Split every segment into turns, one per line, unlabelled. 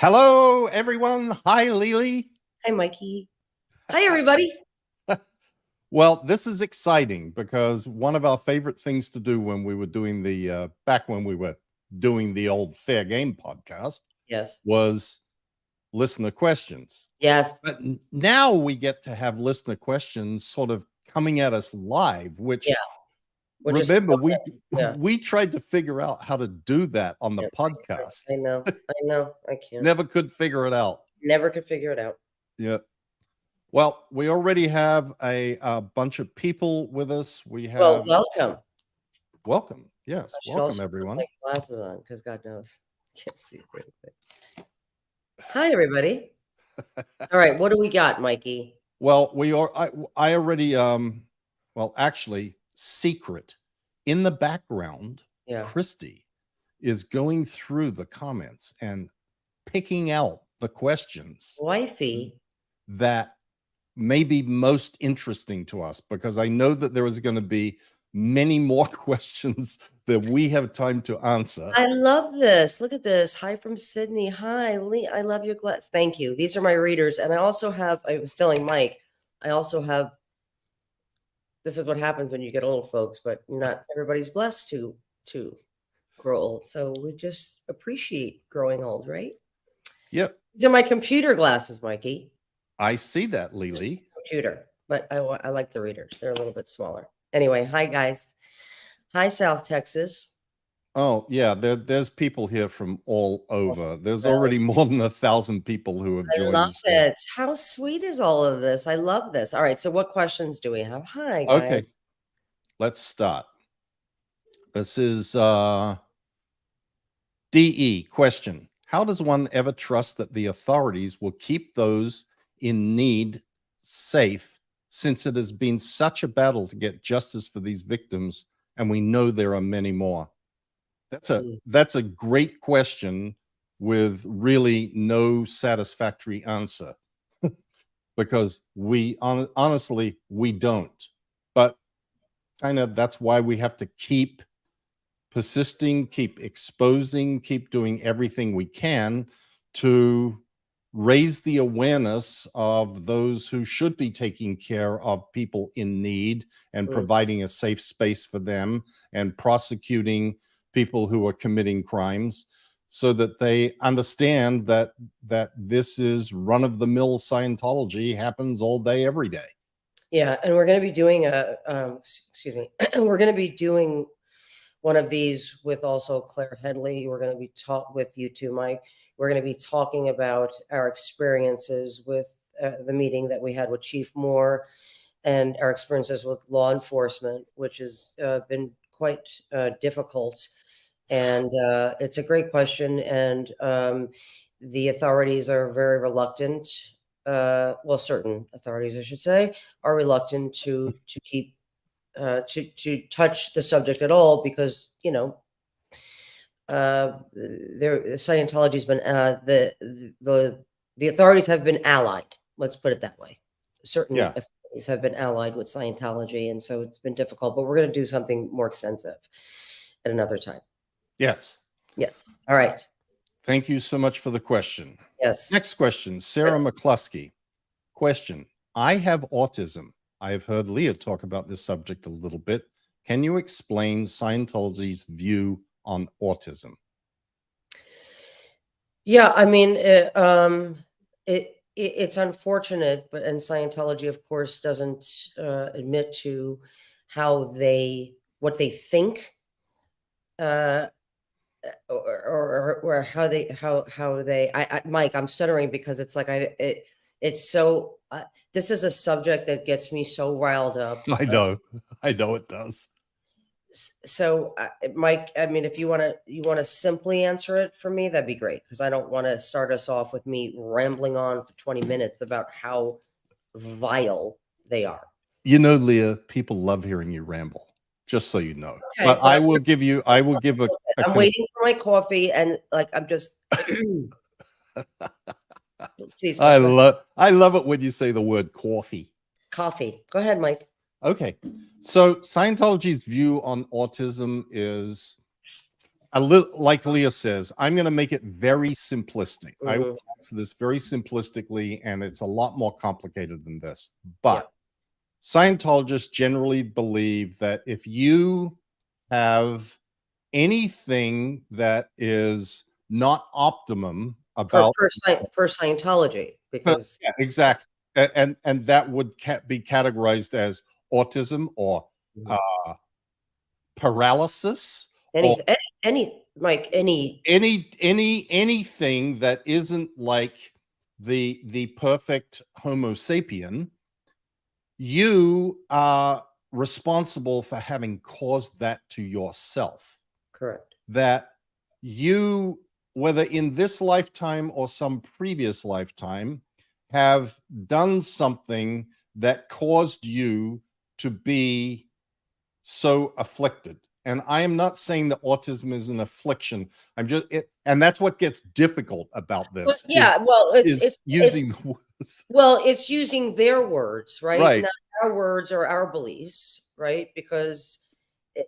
Hello, everyone. Hi, Lily.
Hi, Mikey. Hi, everybody.
Well, this is exciting because one of our favorite things to do when we were doing the back when we were doing the old Fair Game podcast
Yes.
was listener questions.
Yes.
But now we get to have listener questions sort of coming at us live, which
Yeah.
remember
Yeah.
we tried to figure out how to do that on the podcast.
I know. I can't.
Never could figure it out.
Never could figure it out.
Yeah. Well, we already have a bunch of people with us. We have
welcome.
welcome. Yes, welcome everyone.
Put my glasses on because God knows I can't see anything. Hi, everybody. All right, what do we got, Mikey?
Well, I already well, actually, secret in the background.
Yeah.
Christy is going through the comments and picking out the questions
Wifey
that may be most interesting to us, because I know that there is going to be many more questions that we have time to answer.
I love this. Look at this. Hi from Sydney. Hi, Lee. I love your glass. Thank you. These are my readers. And I also have, I was telling Mike, I also have, this is what happens when you get old, folks, but not everybody's blessed to grow old. So we just appreciate growing old, right?
Yep.
These are my computer glasses, Mikey.
I see that, Lily.
Computer, but I like the readers. They're a little bit smaller. Anyway, hi, guys. Hi, South Texas.
Oh, yeah, there's people here from all over. There's already more than 1,000 people who have joined.
I love it. How sweet is all of this? I love this. All right, so what questions do we have? Hi, guys.
Okay, let's start. This is DE question. How does one ever trust that the authorities will keep those in need safe, since it has been such a battle to get justice for these victims, and we know there are many more? That's a great question with really no satisfactory answer, because honestly, we don't. But kind of that's why we have to keep persisting, keep exposing, keep doing everything we can to raise the awareness of those who should be taking care of people in need and providing a safe space for them and prosecuting people who are committing crimes, so that they understand that this is run-of-the-mill Scientology, happens all day, every day.
Yeah, and we're going to be doing excuse me, we're going to be doing one of these with also Claire Headley. We're going to be with you too, Mike. We're going to be talking about our experiences with the meeting that we had with Chief Moore and our experiences with law enforcement, which has been quite difficult. And it's a great question. And the authorities are very reluctant. Well, certain authorities, I should say, are reluctant to keep to touch the subject at all, because Scientology's been the authorities have been allied. Let's put it that way. Certain authorities have been allied with Scientology, and so it's been difficult. But we're going to do something more extensive at another time.
Yes.
Yes. All right.
Thank you so much for the question.
Yes.
Next question, Sarah McCluskey. Question: I have autism. I have heard Leah talk about this subject a little bit. Can you explain Scientology's view on autism?
Yeah, I mean, it's unfortunate, but and Scientology, of course, doesn't admit to what they think, or how they. Mike, I'm stuttering because it's like it's so. This is a subject that gets me so riled up.
I know it does.
So, Mike, I mean, if you want to simply answer it for me, that'd be great, because I don't want to start us off with me rambling on for 20 minutes about how vile they are.
You know, Leah, people love hearing you ramble, just so you know. Okay, but I will give a
I'm waiting for my coffee, and like I'm just Please,
I love it when you say the word coffee.
Coffee. Go ahead, Mike.
Okay. So Scientology's view on autism is like Leah says, I'm going to make it very simplistic. I will answer this very simplistically, and it's a lot more complicated than this. But Scientologists generally believe that if you have anything that is not optimum about
per Scientology, because
yeah, exactly, and that would be categorized as autism or paralysis or anything that isn't like the perfect Homo sapien, you are responsible for having caused that to yourself.
Correct.
That you, whether in this lifetime or some previous lifetime, have done something that caused you to be so afflicted. And I am not saying that autism is an affliction. I'm just, and that's what gets difficult about this.
It's
using the words.
Well, it's using their words, right?
Right.
Not our words or our beliefs, right? Because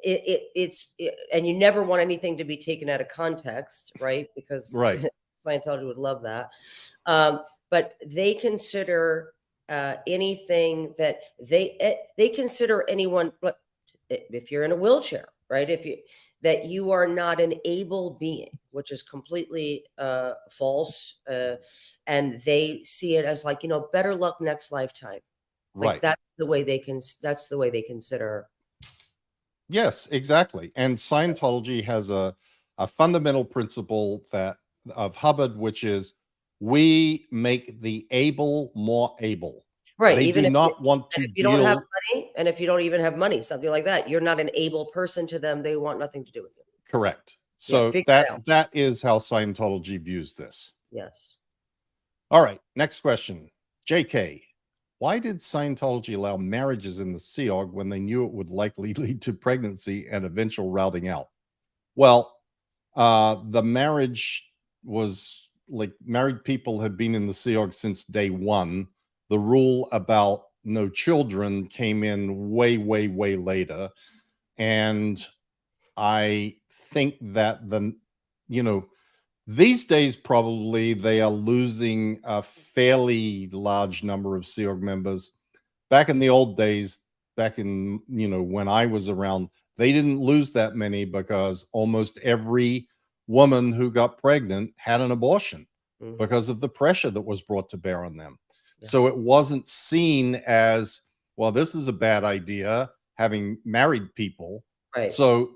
and you never want anything to be taken out of context, right? Because Scientology would love that. But they consider anything that they consider anyone, if you're in a wheelchair, right? That you are not an able being, which is completely false, and they see it as like, better luck next lifetime. Like that's the way they consider.
Yes, exactly. And Scientology has a fundamental principle of Hubbard, which is we make the able more able.
Right.
They
even
do
if
not want to
if you don't have money, and if you don't even have money, something like that, you're not an able person to them. They want nothing to do with you.
Correct. So that is how Scientology views this.
Yes.
All right. Next question. JK, why did Scientology allow marriages in the Sea Org when they knew it would likely lead to pregnancy and eventual routing out? Well, the marriage was like married people had been in the Sea Org since day one. The rule about no children came in way, way, way later. And I think that these days, probably they are losing a fairly large number of Sea Org members. Back in the old days, back in, when I was around, they didn't lose that many because almost every woman who got pregnant had an abortion because of the pressure that was brought to bear on them. So it wasn't seen as, well, this is a bad idea, having married people.
Right.
So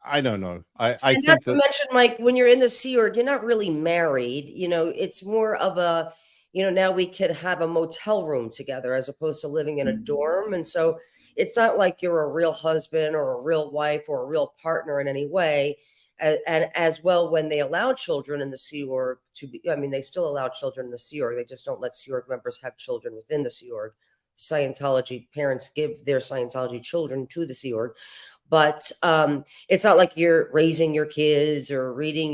I don't know. I think
not to mention, Mike, when you're in the Sea Org, you're not really married. It's more of a, now we could have a motel room together as opposed to living in a dorm. And so it's not like you're a real husband or a real wife or a real partner in any way. And as well, when they allow children in the Sea Org they still allow children in the Sea Org. They just don't let Sea Org members have children within the Sea Org. Scientology parents give their Scientology children to the Sea Org. But it's not like you're raising your kids or reading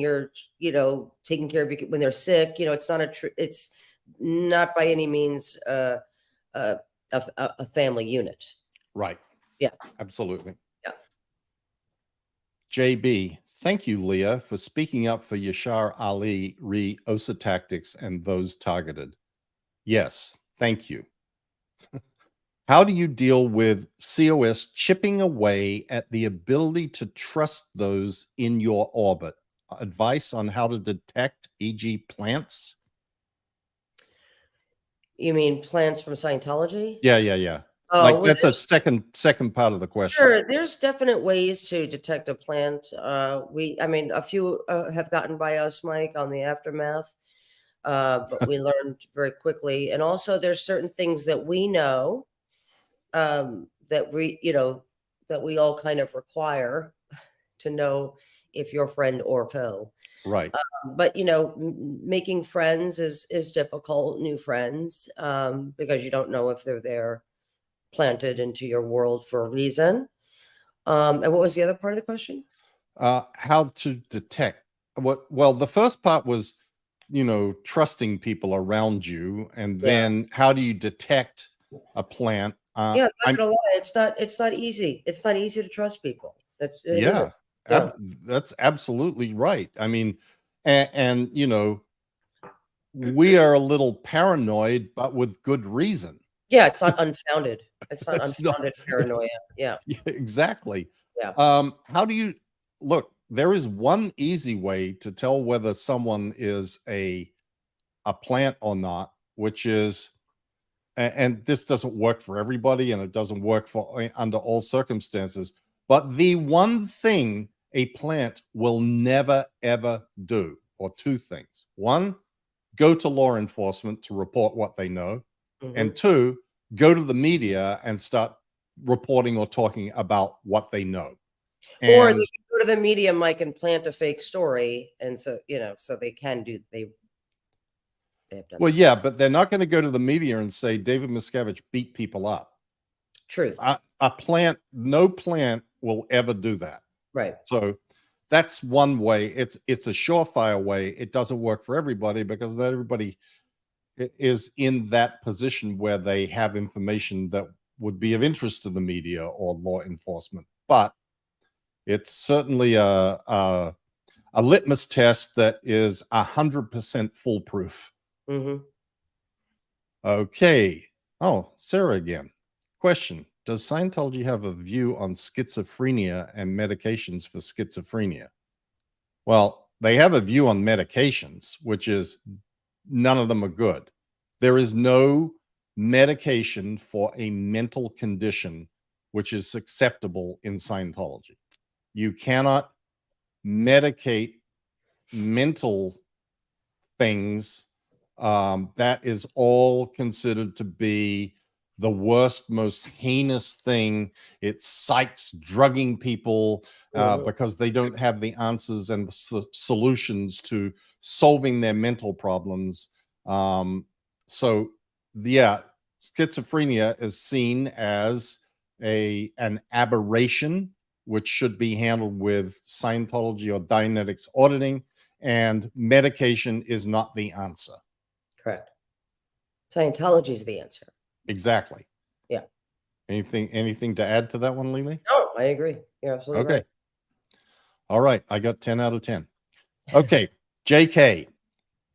taking care of your when they're sick. It's not by any means a family unit.
Right.
Yeah.
Absolutely.
Yeah.
JB, thank you, Leah, for speaking up for Yashar Ali, Osa Tactics, and those targeted. Yes, thank you. How do you deal with COS chipping away at the ability to trust those in your orbit? Advice on how to detect, e.g., plants?
You mean plants from Scientology?
Yeah.
Oh,
that's a second part of the question.
Sure, there's definite ways to detect a plant. A few have gotten by us, Mike, on the aftermath, but we learned very quickly. And also, there's certain things that we know that we all kind of require to know if you're friend or foe.
Right.
But making friends is difficult, new friends, because you don't know if they're there planted into your world for a reason. And what was the other part of the question?
How to detect well, the first part was, trusting people around you. And then how do you detect a plant?
I'm not gonna lie, it's not easy. It's not easy to trust people. Yeah.
That's absolutely right. I mean, and you know, we are a little paranoid, but with good reason.
Yeah, it's not unfounded. It's not
It's not
unfounded paranoia. Yeah.
yeah, exactly.
Yeah.
How do you look? There is one easy way to tell whether someone is a plant or not, which is, and this doesn't work for everybody, and it doesn't work for under all circumstances. But the one thing a plant will never ever do, or two things: one, go to law enforcement to report what they know,
Hmm.
and two, go to the media and start reporting or talking about what they know.
Or they
And
can go to the media, Mike, and plant a fake story, and so so they can do they have done
well,
that.
yeah, but they're not going to go to the media and say David Miscavige beat people up.
Truth.
A plant, no plant will ever do that.
Right.
So that's one way. It's a surefire way. It doesn't work for everybody because not everybody is in that position where they have information that would be of interest to the media or law enforcement. But it's certainly a litmus test that is 100% foolproof.
Hmm.
Okay. Oh, Sarah again. Question: does Scientology have a view on schizophrenia and medications for schizophrenia? Well, they have a view on medications, which is none of them are good. There is no medication for a mental condition which is acceptable in Scientology. You cannot medicate mental things. That is all considered to be the worst, most heinous thing. It cites drugging people
Hmm.
because they don't have the answers and the solutions to solving their mental problems. So, yeah, schizophrenia is seen as an aberration, which should be handled with Scientology or Dianetics auditing, and medication is not the answer.
Correct. Scientology is the answer.
Exactly.
Yeah.
Anything to add to that one, Lily?
No, I agree. You're absolutely
Okay.
right.
All right. I got 10 out of 10. Okay. JK.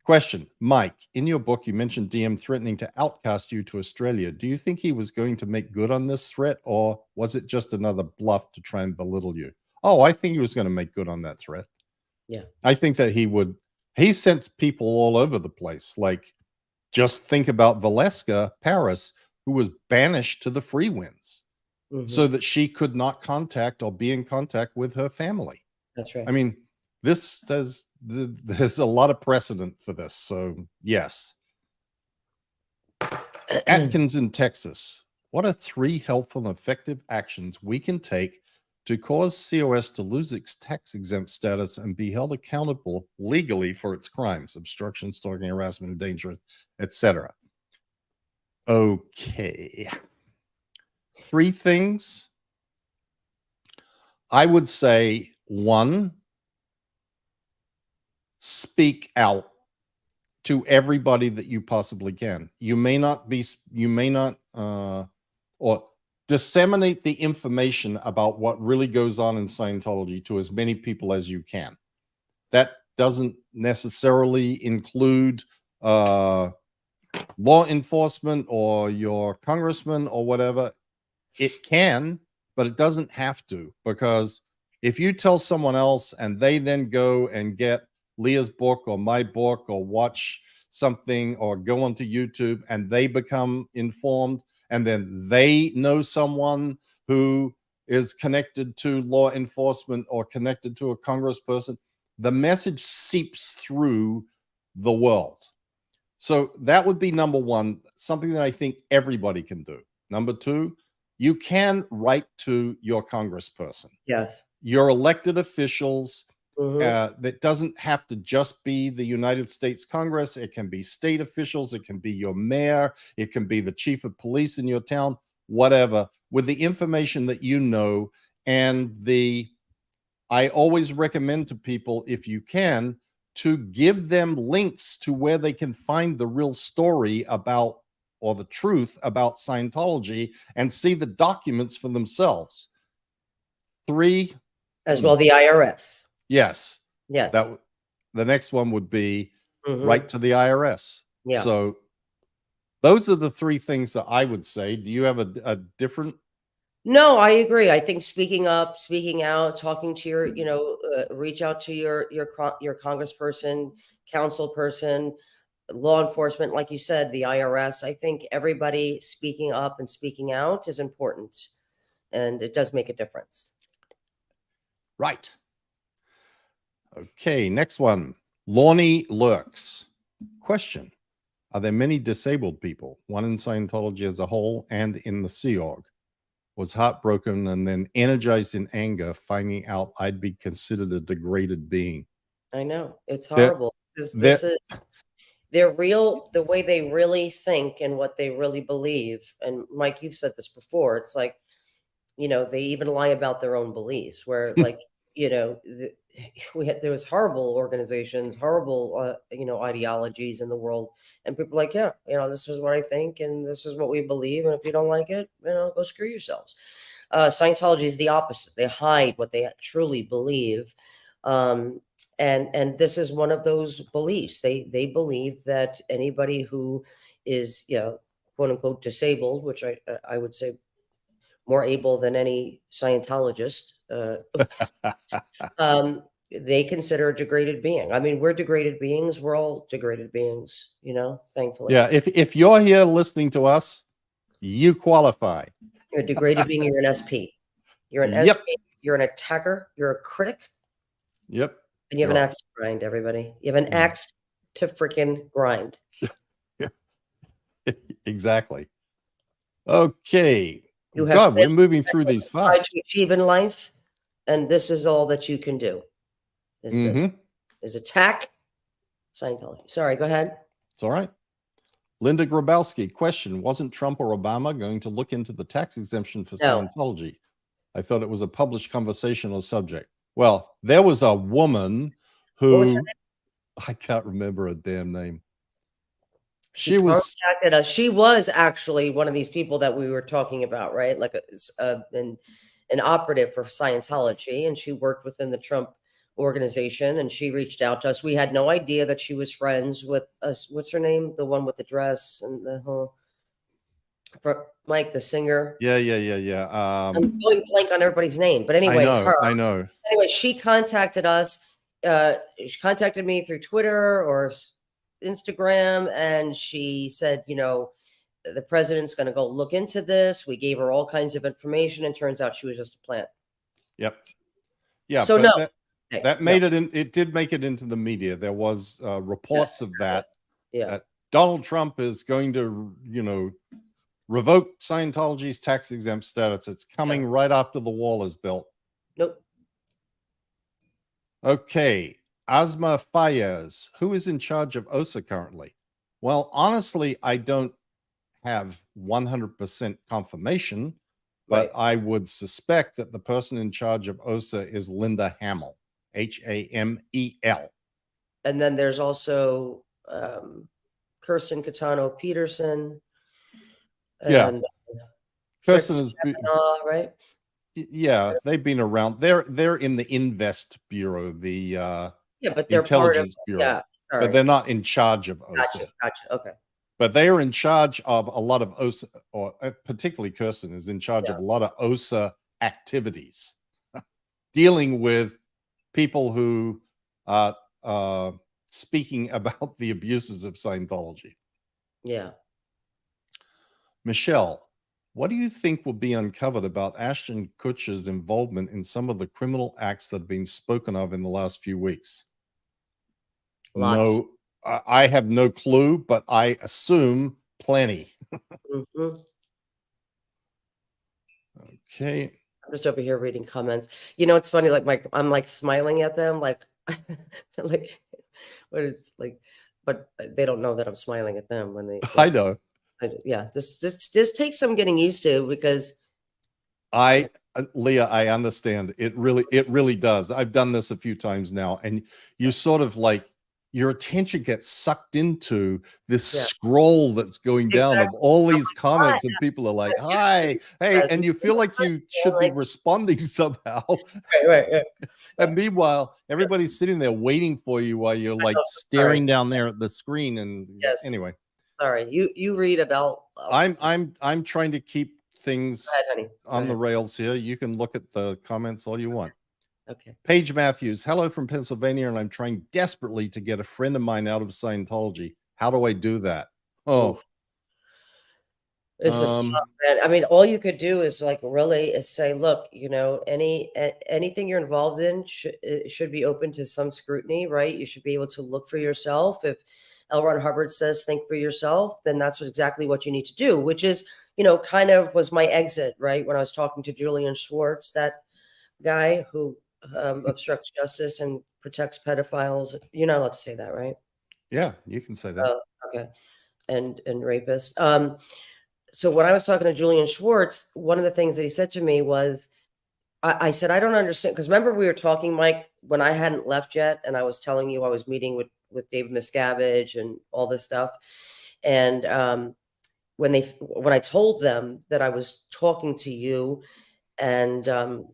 Question: Mike, in your book, you mentioned DM threatening to outcast you to Australia. Do you think he was going to make good on this threat, or was it just another bluff to try and belittle you? Oh, I think he was going to make good on that threat.
Yeah.
I think that he would. He sent people all over the place. Like, just think about Valeska Paris, who was banished to the Free Winds
Hmm.
so that she could not contact or be in contact with her family.
That's right.
I mean, there's a lot of precedent for this. So yes. Atkins in Texas. What are 3 helpful and effective actions we can take to cause COS to lose its tax exempt status and be held accountable legally for its crimes: obstruction, stalking, harassment, endangerment, etc.? Okay. 3 things. I would say 1, speak out to everybody that you possibly can. You may not or disseminate the information about what really goes on in Scientology to as many people as you can. That doesn't necessarily include law enforcement or your congressman or whatever. It can, but it doesn't have to, because if you tell someone else and they then go and get Leah's book or my book or watch something or go onto YouTube and they become informed, and then they know someone who is connected to law enforcement or connected to a congressperson, the message seeps through the world. So that would be number 1, something that I think everybody can do. Number 2, you can write to your congressperson,
Yes.
your elected officials.
Hmm.
That doesn't have to just be the United States Congress. It can be state officials. It can be your mayor. It can be the chief of police in your town, whatever, with the information that you know. And I always recommend to people, if you can, to give them links to where they can find the real story about, or the truth about, Scientology and see the documents for themselves. 3,
As well, the IRS.
Yes.
Yes.
The next one would be
Mhm.
write to the IRS.
Yeah.
So those are the three things that I would say. Do you have a different?
No, I agree. I think speaking up, speaking out, talking to your, reach out to your congressperson, council person, law enforcement, like you said, the IRS. I think everybody speaking up and speaking out is important, and it does make a difference.
Right. Okay, next one. Lorne Lurks. Question. Are there many disabled people, one in Scientology as a whole and in the Sea Org? Was heartbroken and then energized in anger, finding out I'd be considered a degraded being.
I know. It's
There-
horrible. This is they're real, the way they really think and what they really believe. And Mike, you've said this before. It's like, they even lie about their own beliefs, where like, there was horrible organizations, horrible, ideologies in the world. And people are like, yeah, this is what I think and this is what we believe. And if you don't like it, go screw yourselves. Scientology is the opposite. They hide what they truly believe. And this is one of those beliefs. They believe that anybody who is, quote unquote disabled, which I would say more able than any Scientologist, they consider a degraded being. I mean, we're degraded beings. We're all degraded beings, thankfully.
Yeah, if you're here listening to us, you qualify.
You're a degraded being. You're an SP. You're an
Yep.
SP. You're an attacker. You're a critic.
Yep.
And you have an axe to grind, everybody. You have an axe to freaking grind.
Exactly. Okay.
You have
God, we're moving through these fast.
To achieve in life, and this is all that you can do. Is attack Scientology. Sorry, go ahead.
It's all right. Linda Grabowski, question. Wasn't Trump or Obama going to look into the tax exemption for Scientology? I thought it was a published conversational subject. Well, there was a woman who, I can't remember her damn name. She
contacted us. She was actually one of these people that we were talking about, right? Like an operative for Scientology, and she worked within the Trump organization, and she reached out to us. We had no idea that she was friends with us. What's her name? The one with the dress and the whole, Mike, the singer.
Yeah.
I'm going blank on everybody's name, but anyway,
I know.
Anyway, she contacted us. She contacted me through Twitter or Instagram, and she said, the president's going to go look into this. We gave her all kinds of information, and turns out she was just a plant.
Yep. Yeah.
So no.
That made it in. It did make it into the media. There was reports of that.
Yeah.
That Donald Trump is going to, revoke Scientology's tax exempt status. It's coming right after the wall is built.
Nope.
Okay. Asma Fayez, who is in charge of OSA currently? Well, honestly, I don't have 100% confirmation, but I would suspect that the person in charge of OSA is Linda Hamel. Hamel.
And then there's also Kirsten Catano Peterson. And
Kirsten is
right.
Yeah, they've been around. They're in the Invest Bureau, the
but they're
Intelligence
part of,
Bureau. But they're not in charge of OSA.
Gotcha. Okay.
But they are in charge of a lot of OSA, or particularly Kirsten is in charge of a lot of OSA activities, dealing with people who are speaking about the abuses of Scientology.
Yeah.
Michelle, what do you think will be uncovered about Ashton Kutcher's involvement in some of the criminal acts that have been spoken of in the last few weeks?
Lots.
No, I have no clue, but I assume plenty. Okay.
I'm just over here reading comments. It's funny, like I'm like smiling at them, like like what is like, but they don't know that I'm smiling at them when they.
I know.
This takes some getting used to, because
Leah, I understand. It really does. I've done this a few times now, and you sort of like your attention gets sucked into this
Yeah.
scroll that's going down of
Exactly.
all these
Oh my God.
comments, and people are like, hi, hey, and you feel like you should be
Like,
responding somehow.
right.
And meanwhile, everybody's sitting there waiting for you while you're like
Sorry.
staring down there at the screen. And
Yes.
anyway,
Sorry. You read it.
I'm trying to keep things
Go ahead, honey. Go
on the
ahead.
rails here. You can look at the comments all you want.
Okay.
Paige Matthews, hello from Pennsylvania, and I'm trying desperately to get a friend of mine out of Scientology. How do I do that? Oh,
Oof. It's just tough, man. I mean, all you could do is like really is say, look, anything you're involved in should be open to some scrutiny, right? You should be able to look for yourself. If L. Ron Hubbard says think for yourself, then that's exactly what you need to do, which is, kind of was my exit, right? When I was talking to Julian Schwartz, that guy who obstructs justice and protects pedophiles. You're not allowed to say that, right?
yeah, you can say that.
Okay. And rapists. So when I was talking to Julian Schwartz, one of the things that he said to me was, I said, I don't understand. Because remember we were talking, Mike, when I hadn't left yet, and I was telling you I was meeting with David Miscavige and all this stuff. And when I told them that I was talking to you, and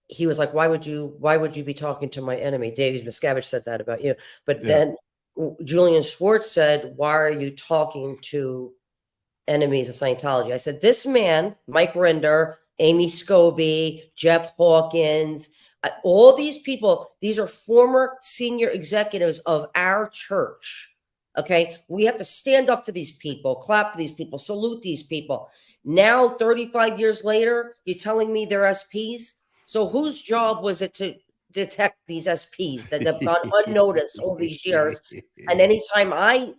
he was like, why would you be talking to my enemy? David Miscavige said that about you. But then Julian Schwartz said, why are you talking to enemies of Scientology? I said, this man, Mike Rinder, Amy Scobie, Jeff Hawkins, all these people, these are former senior executives of our church. Okay. We have to stand up for these people, clap for these people, salute these people. Now, 35 years later, you're telling me they're SPs? So whose job was it to detect these SPs that have gone unnoticed all these years? And anytime I,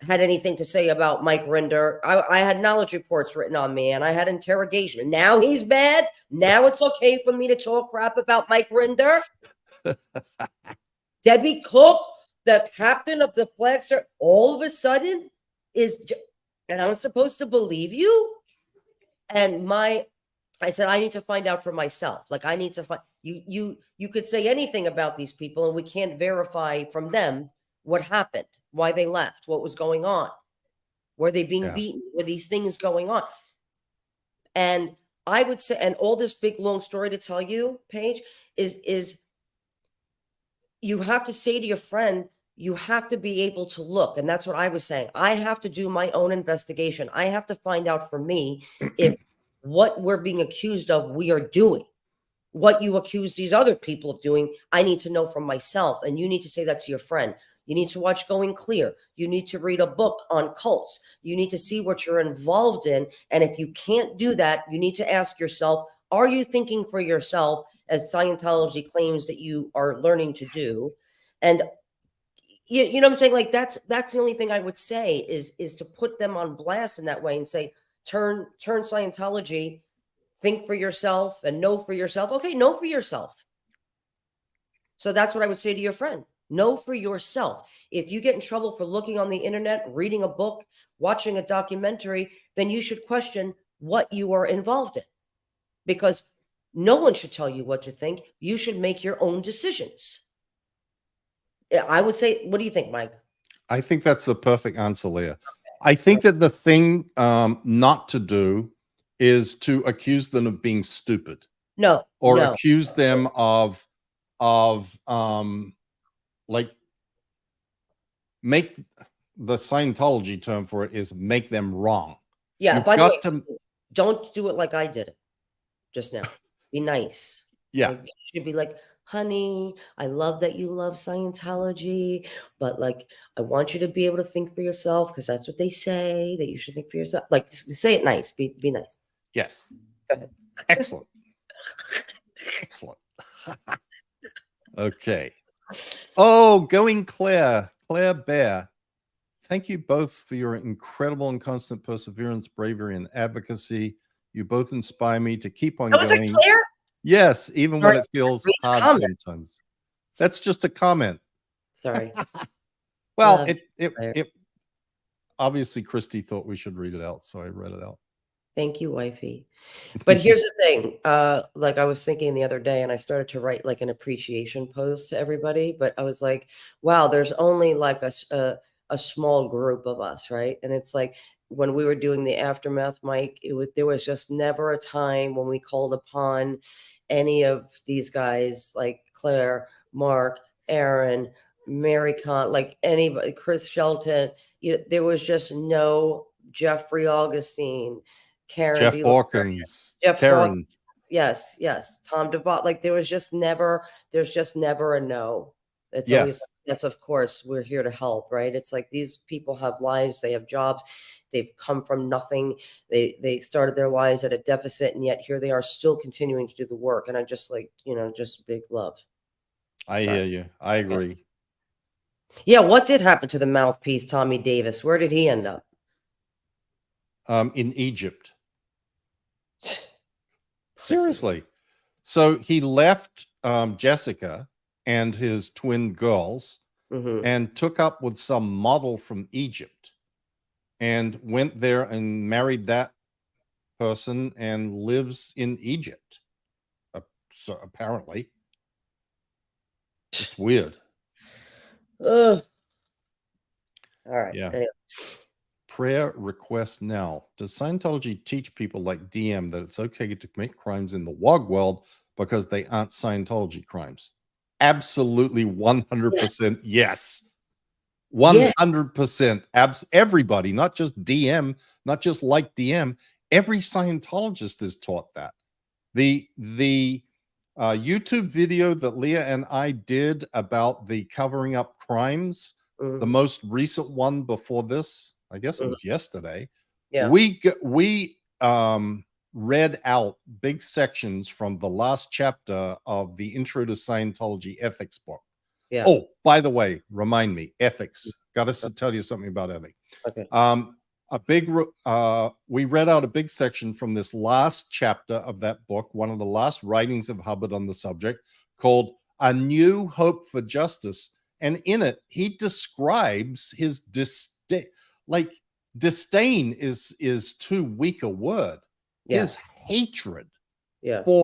had anything to say about Mike Rinder, I had knowledge reports written on me and I had interrogation. And now he's bad. Now it's okay for me to talk crap about Mike Rinder. Debbie Cook, the captain of the flag, all of a sudden and I'm supposed to believe you? And I said, I need to find out for myself. Like I need to find you could say anything about these people and we can't verify from them what happened, why they left, what was going on. Were they being beaten? Were these things going on? And I would say, and all this big long story to tell you, Paige, is you have to say to your friend, you have to be able to look. And that's what I was saying. I have to do my own investigation. I have to find out for me if what we're being accused of, we are doing. What you accuse these other people of doing, I need to know from myself. And you need to say that to your friend. You need to watch Going Clear. You need to read a book on cults. You need to see what you're involved in. And if you can't do that, you need to ask yourself, are you thinking for yourself as Scientology claims that you are learning to do? And you know what I'm saying? Like that's the only thing I would say is to put them on blast in that way and say, turn Scientology, think for yourself and know for yourself. Okay, know for yourself. So that's what I would say to your friend. Know for yourself. If you get in trouble for looking on the internet, reading a book, watching a documentary, then you should question what you are involved in. Because no one should tell you what to think. You should make your own decisions. I would say, what do you think, Mike?
I think that's the perfect answer, Leah. I think that the thing not to do is to accuse them of being stupid.
No.
Or accuse them of like make the Scientology term for it is make them wrong.
Yeah.
You've
by the way,
to,
don't do it like I did it just now. Be nice.
Yeah.
Like, you should be like, honey, I love that you love Scientology, but like, I want you to be able to think for yourself because that's what they say, that you should think for yourself. Like, say it nice. Be nice.
Yes.
Go ahead.
Excellent. Excellent. Okay. Oh, Going Claire Bear. Thank you both for your incredible and constant perseverance, bravery, and advocacy. You both inspire me to keep on going.
Was it Claire?
Yes, even when it feels hard sometimes. That's just a comment.
Sorry.
Well, it obviously Christy thought we should read it out, so I read it out.
Thank you, wifey. But here's the thing, like I was thinking the other day, and I started to write like an appreciation post to everybody, but I was like, wow, there's only like a small group of us, right? And it's like when we were doing the aftermath, Mike, there was just never a time when we called upon any of these guys like Claire, Mark, Aaron, Mary Con, like anybody, Chris Shelton. There was just no Jeffrey Augustine, Karen
Jeff
D.
Hawkins,
Jeff Hawkins.
Karen.
Yes, yes. Tom DeVos. Like there's just never a no. It's always
Yes.
yes, of course, we're here to help, right? It's like these people have lives, they have jobs, they've come from nothing. They started their lives at a deficit, and yet here they are still continuing to do the work. And I just like, just big love.
I
Sorry.
hear you. I agree.
Okay. Yeah, what did happen to the mouthpiece, Tommy Davis? Where did he end up?
In Egypt. Seriously. So he left Jessica and his twin girls and took up with some model from Egypt and went there and married that person and lives in Egypt. So apparently. It's weird.
All right.
Yeah.
Anyway.
Prayer request now. Does Scientology teach people like DM that it's okay to commit crimes in the WOG world because they aren't Scientology crimes? Absolutely 100% yes. 100%. Everybody, not just DM, not just like DM. Every Scientologist is taught that. The YouTube video that Leah and I did about the covering up crimes, the most recent one before this, I guess it was yesterday.
Yeah.
We read out big sections from the last chapter of the Intro to Scientology Ethics book.
Yeah.
Oh, by the way, remind me, ethics. Got to tell you something about ethics.
Okay.
We read out a big section from this last chapter of that book, one of the last writings of Hubbard on the subject, called A New Hope for Justice. And in it, he describes his disdain. Like disdain is too weak a word.
Yeah.
His hatred
Yeah.
for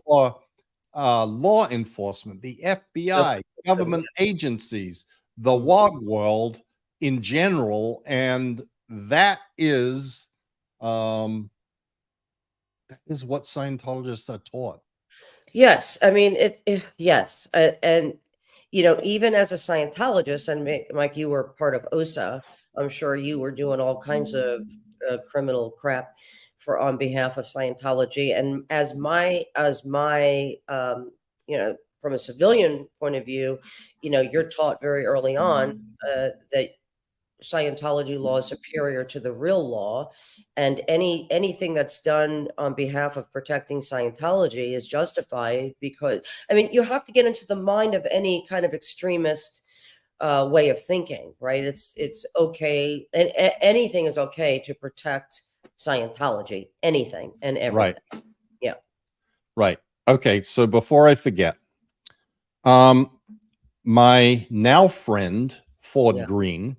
law enforcement, the FBI, government agencies, the WOG world in general, and that is what Scientologists are taught.
Yes, I mean yes, and even as a Scientologist, and Mike, you were part of OSA. I'm sure you were doing all kinds of criminal crap on behalf of Scientology. And as my from a civilian point of view, you're taught very early on that Scientology law is superior to the real law, and anything that's done on behalf of protecting Scientology is justified, because I mean you have to get into the mind of any kind of extremist way of thinking, right? It's okay, and anything is okay to protect Scientology, anything and everything.
Right.
Yeah.
Right. Okay. So before I forget, my now friend Ford Green,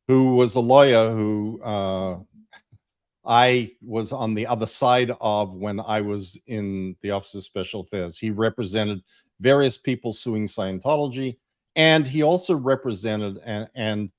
who was a lawyer who I was on the other side of when I was in the Office of Special Affairs. He represented various people suing Scientology, and he also represented and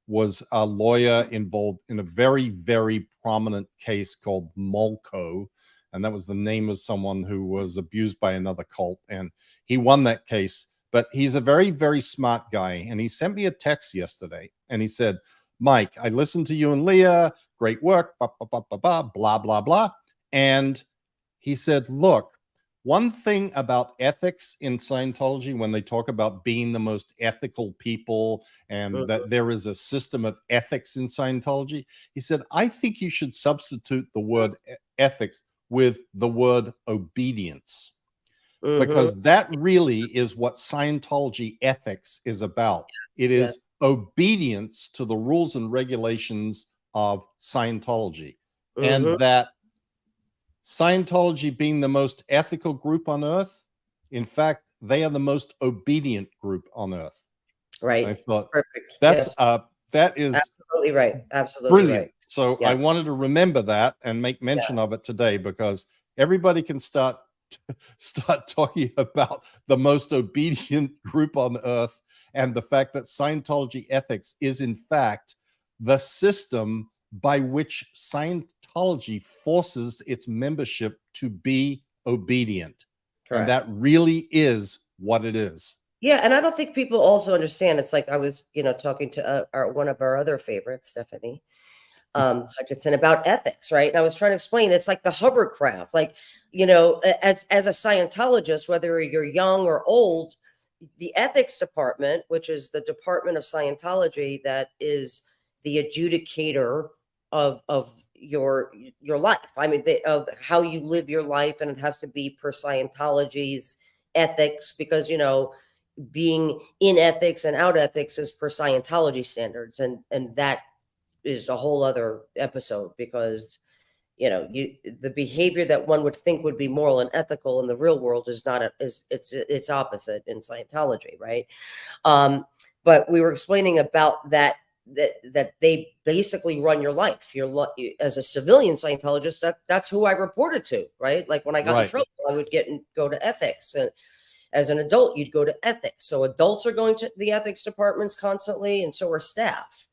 was a lawyer involved in a very, very prominent case called Molko, and that was the name of someone who was abused by another cult, and he won that case. But he's a very, very smart guy, and he sent me a text yesterday, and he said, Mike, I listened to you and Leah. Great work, blah, blah, blah, blah, blah, blah, blah. And he said, look, one thing about ethics in Scientology, when they talk about being the most ethical people and that there is a system of ethics in Scientology, he said, I think you should substitute the word ethics with the word obedience. Because that really is what Scientology ethics is about. It is obedience to the rules and regulations of Scientology. And that Scientology being the most ethical group on earth, in fact, they are the most obedient group on earth.
Right.
I thought
perfect.
that is
Absolutely right. Absolutely
brilliant.
right.
So
Yeah.
I wanted to remember that and make mention of it today, because everybody can start talking about the most obedient group on earth, and the fact that Scientology ethics is in fact the system by which Scientology forces its membership to be obedient.
Correct.
And that really is what it is.
Yeah, and I don't think people also understand. It's like I was, talking to one of our other favorites, Stephanie Hutchinson, about ethics, right? And I was trying to explain it's like the hovercraft. Like, as a Scientologist, whether you're young or old, the ethics department, which is the department of Scientology that is the adjudicator of your life. I mean, of how you live your life, and it has to be per Scientology's ethics, because being in ethics and out ethics is per Scientology standards, and that is a whole other episode, because the behavior that one would think would be moral and ethical in the real world is not it's opposite in Scientology, right? But we were explaining about that they basically run your life. As a civilian Scientologist, that's who I reported to, right? Like when I got in trouble, I would go to ethics, and as an adult, you'd go to ethics. So adults are going to the ethics departments constantly, and so are staff.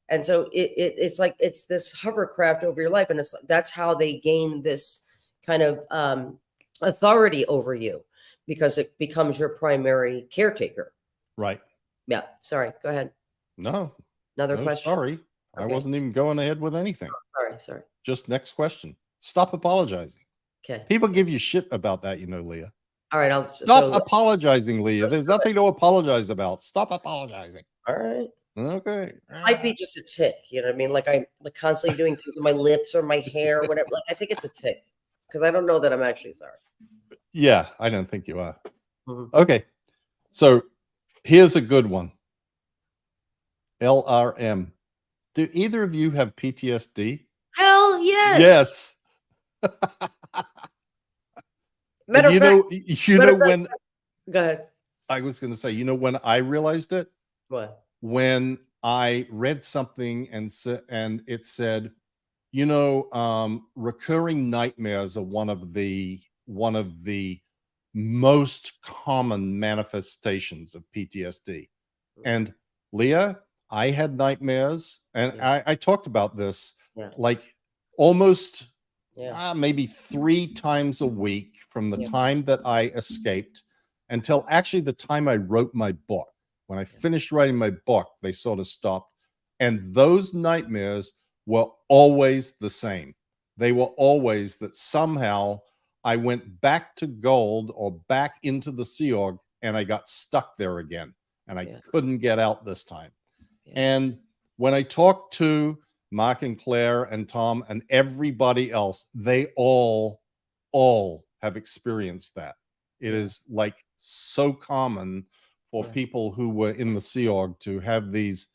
And so it's like it's this hovercraft over your life, and that's how they gain this kind of authority over you, because it becomes your primary caretaker.
Right.
Yeah. Sorry. Go ahead.
No.
Another question.
Sorry, okay. I wasn't even going ahead with anything.
Oh, sorry.
Just next question. Stop apologizing.
Okay.
People give you shit about that, Leah.
All right.
Stop apologizing, Leah. There's nothing to apologize about. Stop apologizing.
All right.
Okay.
Might be just a tick. You know what I mean? Like I'm constantly doing things with my lips or my hair or whatever. Like, I think it's a tick, because I don't know that I'm actually sorry.
Yeah, I don't think you are. Mm-hmm. Okay. So here's a good one. LRM. Do either of you have PTSD?
Hell yes.
Yes.
Matter of fact,
when
go ahead.
I was going to say, when I realized it?
What?
When I read something and it said, recurring nightmares are one of the most common manifestations of PTSD. And Leah, I had nightmares, and I talked about this like almost maybe 3 times a week from the time that I escaped until actually the time I wrote my book. When I finished writing my book, they sort of stopped. And those nightmares were always the same. They were always that somehow I went back to gold or back into the Sea Org, and I got stuck there again. And I couldn't get out this time. And when I talked to Mark and Claire and Tom and everybody else, they all have experienced that. It is like so common for people who were in the Sea Org to have these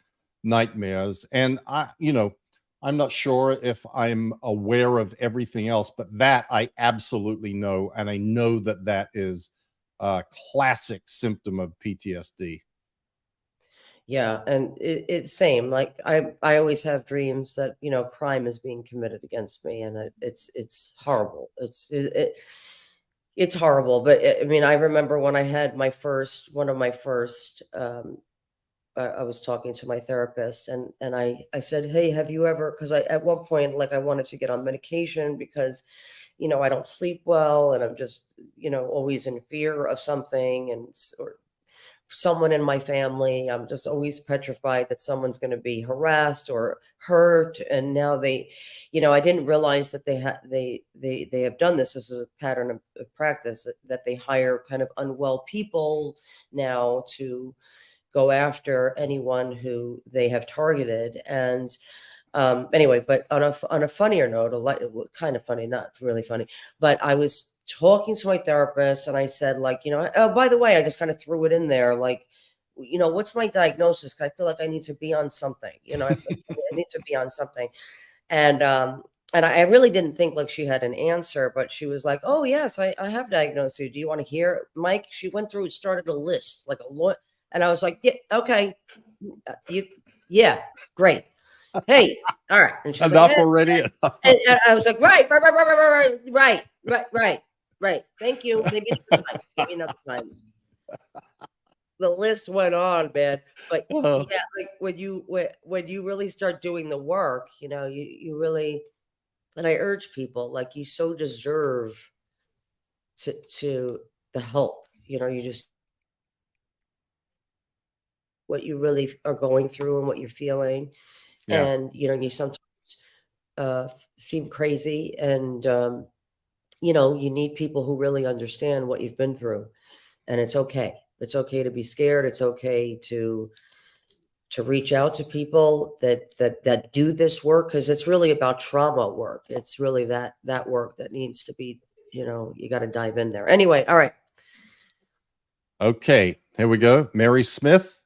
nightmares. And I'm not sure if I'm aware of everything else, but that I absolutely know. And I know that that is a classic symptom of PTSD.
Yeah, and it's same. Like I always have dreams that crime is being committed against me, and it's horrible. It's horrible. But I mean, I remember when I had one of my first. I was talking to my therapist, and I said, "Hey, have you ever?" Because at one point, like I wanted to get on medication because, I don't sleep well, and I'm just always in fear of something, or someone in my family. I'm just always petrified that someone's going to be harassed or hurt. And now I didn't realize that they have done this. This is a pattern of practice that they hire kind of unwell people now to go after anyone who they have targeted. And anyway, but on a funnier note, kind of funny, not really funny, but I was talking to my therapist, and I said, like, oh, by the way, I just kind of threw it in there, like, what's my diagnosis? I feel like I need to be on something, I need to be on something. And I really didn't think like she had an answer, but she was like, oh yes, I have diagnosed you. Do you want to hear it, Mike? She went through and started a list, like a lot. And I was like, yeah, okay. Yeah, great. Hey, all right. And she was
Enough
like,
already.
and I was like, right. Thank you. Maybe another time. Maybe another time. The list went on, man. But
Oh,
yeah, like when you really start doing the work, you really, and I urge people, like, you so deserve to the help. You just what you really are going through and what you're feeling,
yeah.
and you sometimes seem crazy, and you need people who really understand what you've been through, and it's okay. It's okay to be scared. It's okay to reach out to people that do this work, because it's really about trauma work. It's really that work that needs to be, you got to dive in there. Anyway, all right.
Okay, here we go. Mary Smith.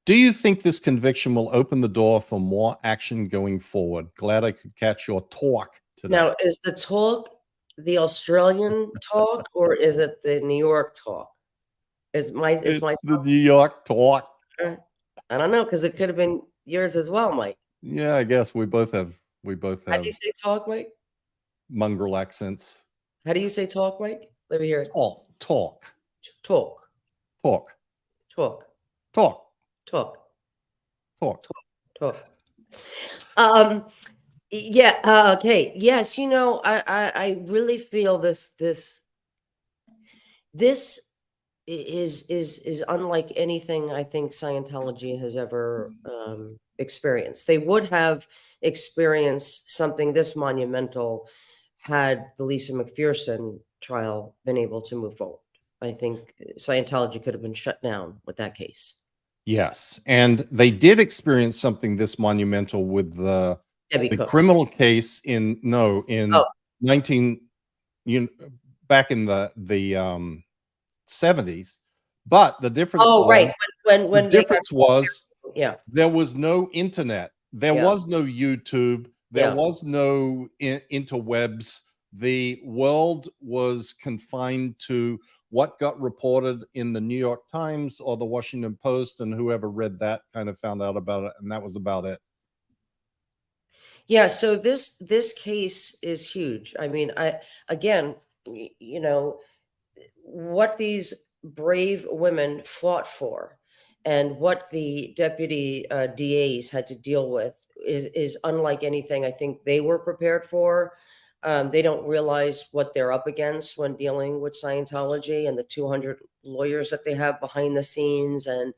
Do you think this conviction will open the door for more action going forward? Glad I could catch your talk today.
Now, is the talk the Australian talk, or is it the New York talk? It's
It's
my
the New York talk.
talk? I don't know, because it could have been yours as well, Mike.
Yeah, I guess we both have
How do you say talk, Mike?
mongrel accents.
How do you say talk, Mike? Let me hear it.
Talk, talk,
Talk,
talk,
talk,
talk,
talk,
talk.
talk. Yeah. Okay. Yes. I really feel this is unlike anything I think Scientology has ever experienced. They would have experienced something this monumental had the Lisa McPherson trial been able to move forward. I think Scientology could have been shut down with that case.
Yes, and they did experience something this monumental with
Debbie
the
Cook.
criminal case in
Oh,
19 back in the 70s. But the difference
right.
was
When they got, yeah,
there was no internet, there
yeah,
was no YouTube, there
yeah.
was no interwebs. The world was confined to what got reported in the New York Times or the Washington Post, and whoever read that kind of found out about it, and that was about it.
Yeah, so this case is huge. I mean, again, what these brave women fought for, and what the deputy DAs had to deal with is unlike anything I think they were prepared for. They don't realize what they're up against when dealing with Scientology, and the 200 lawyers that they have behind the scenes, and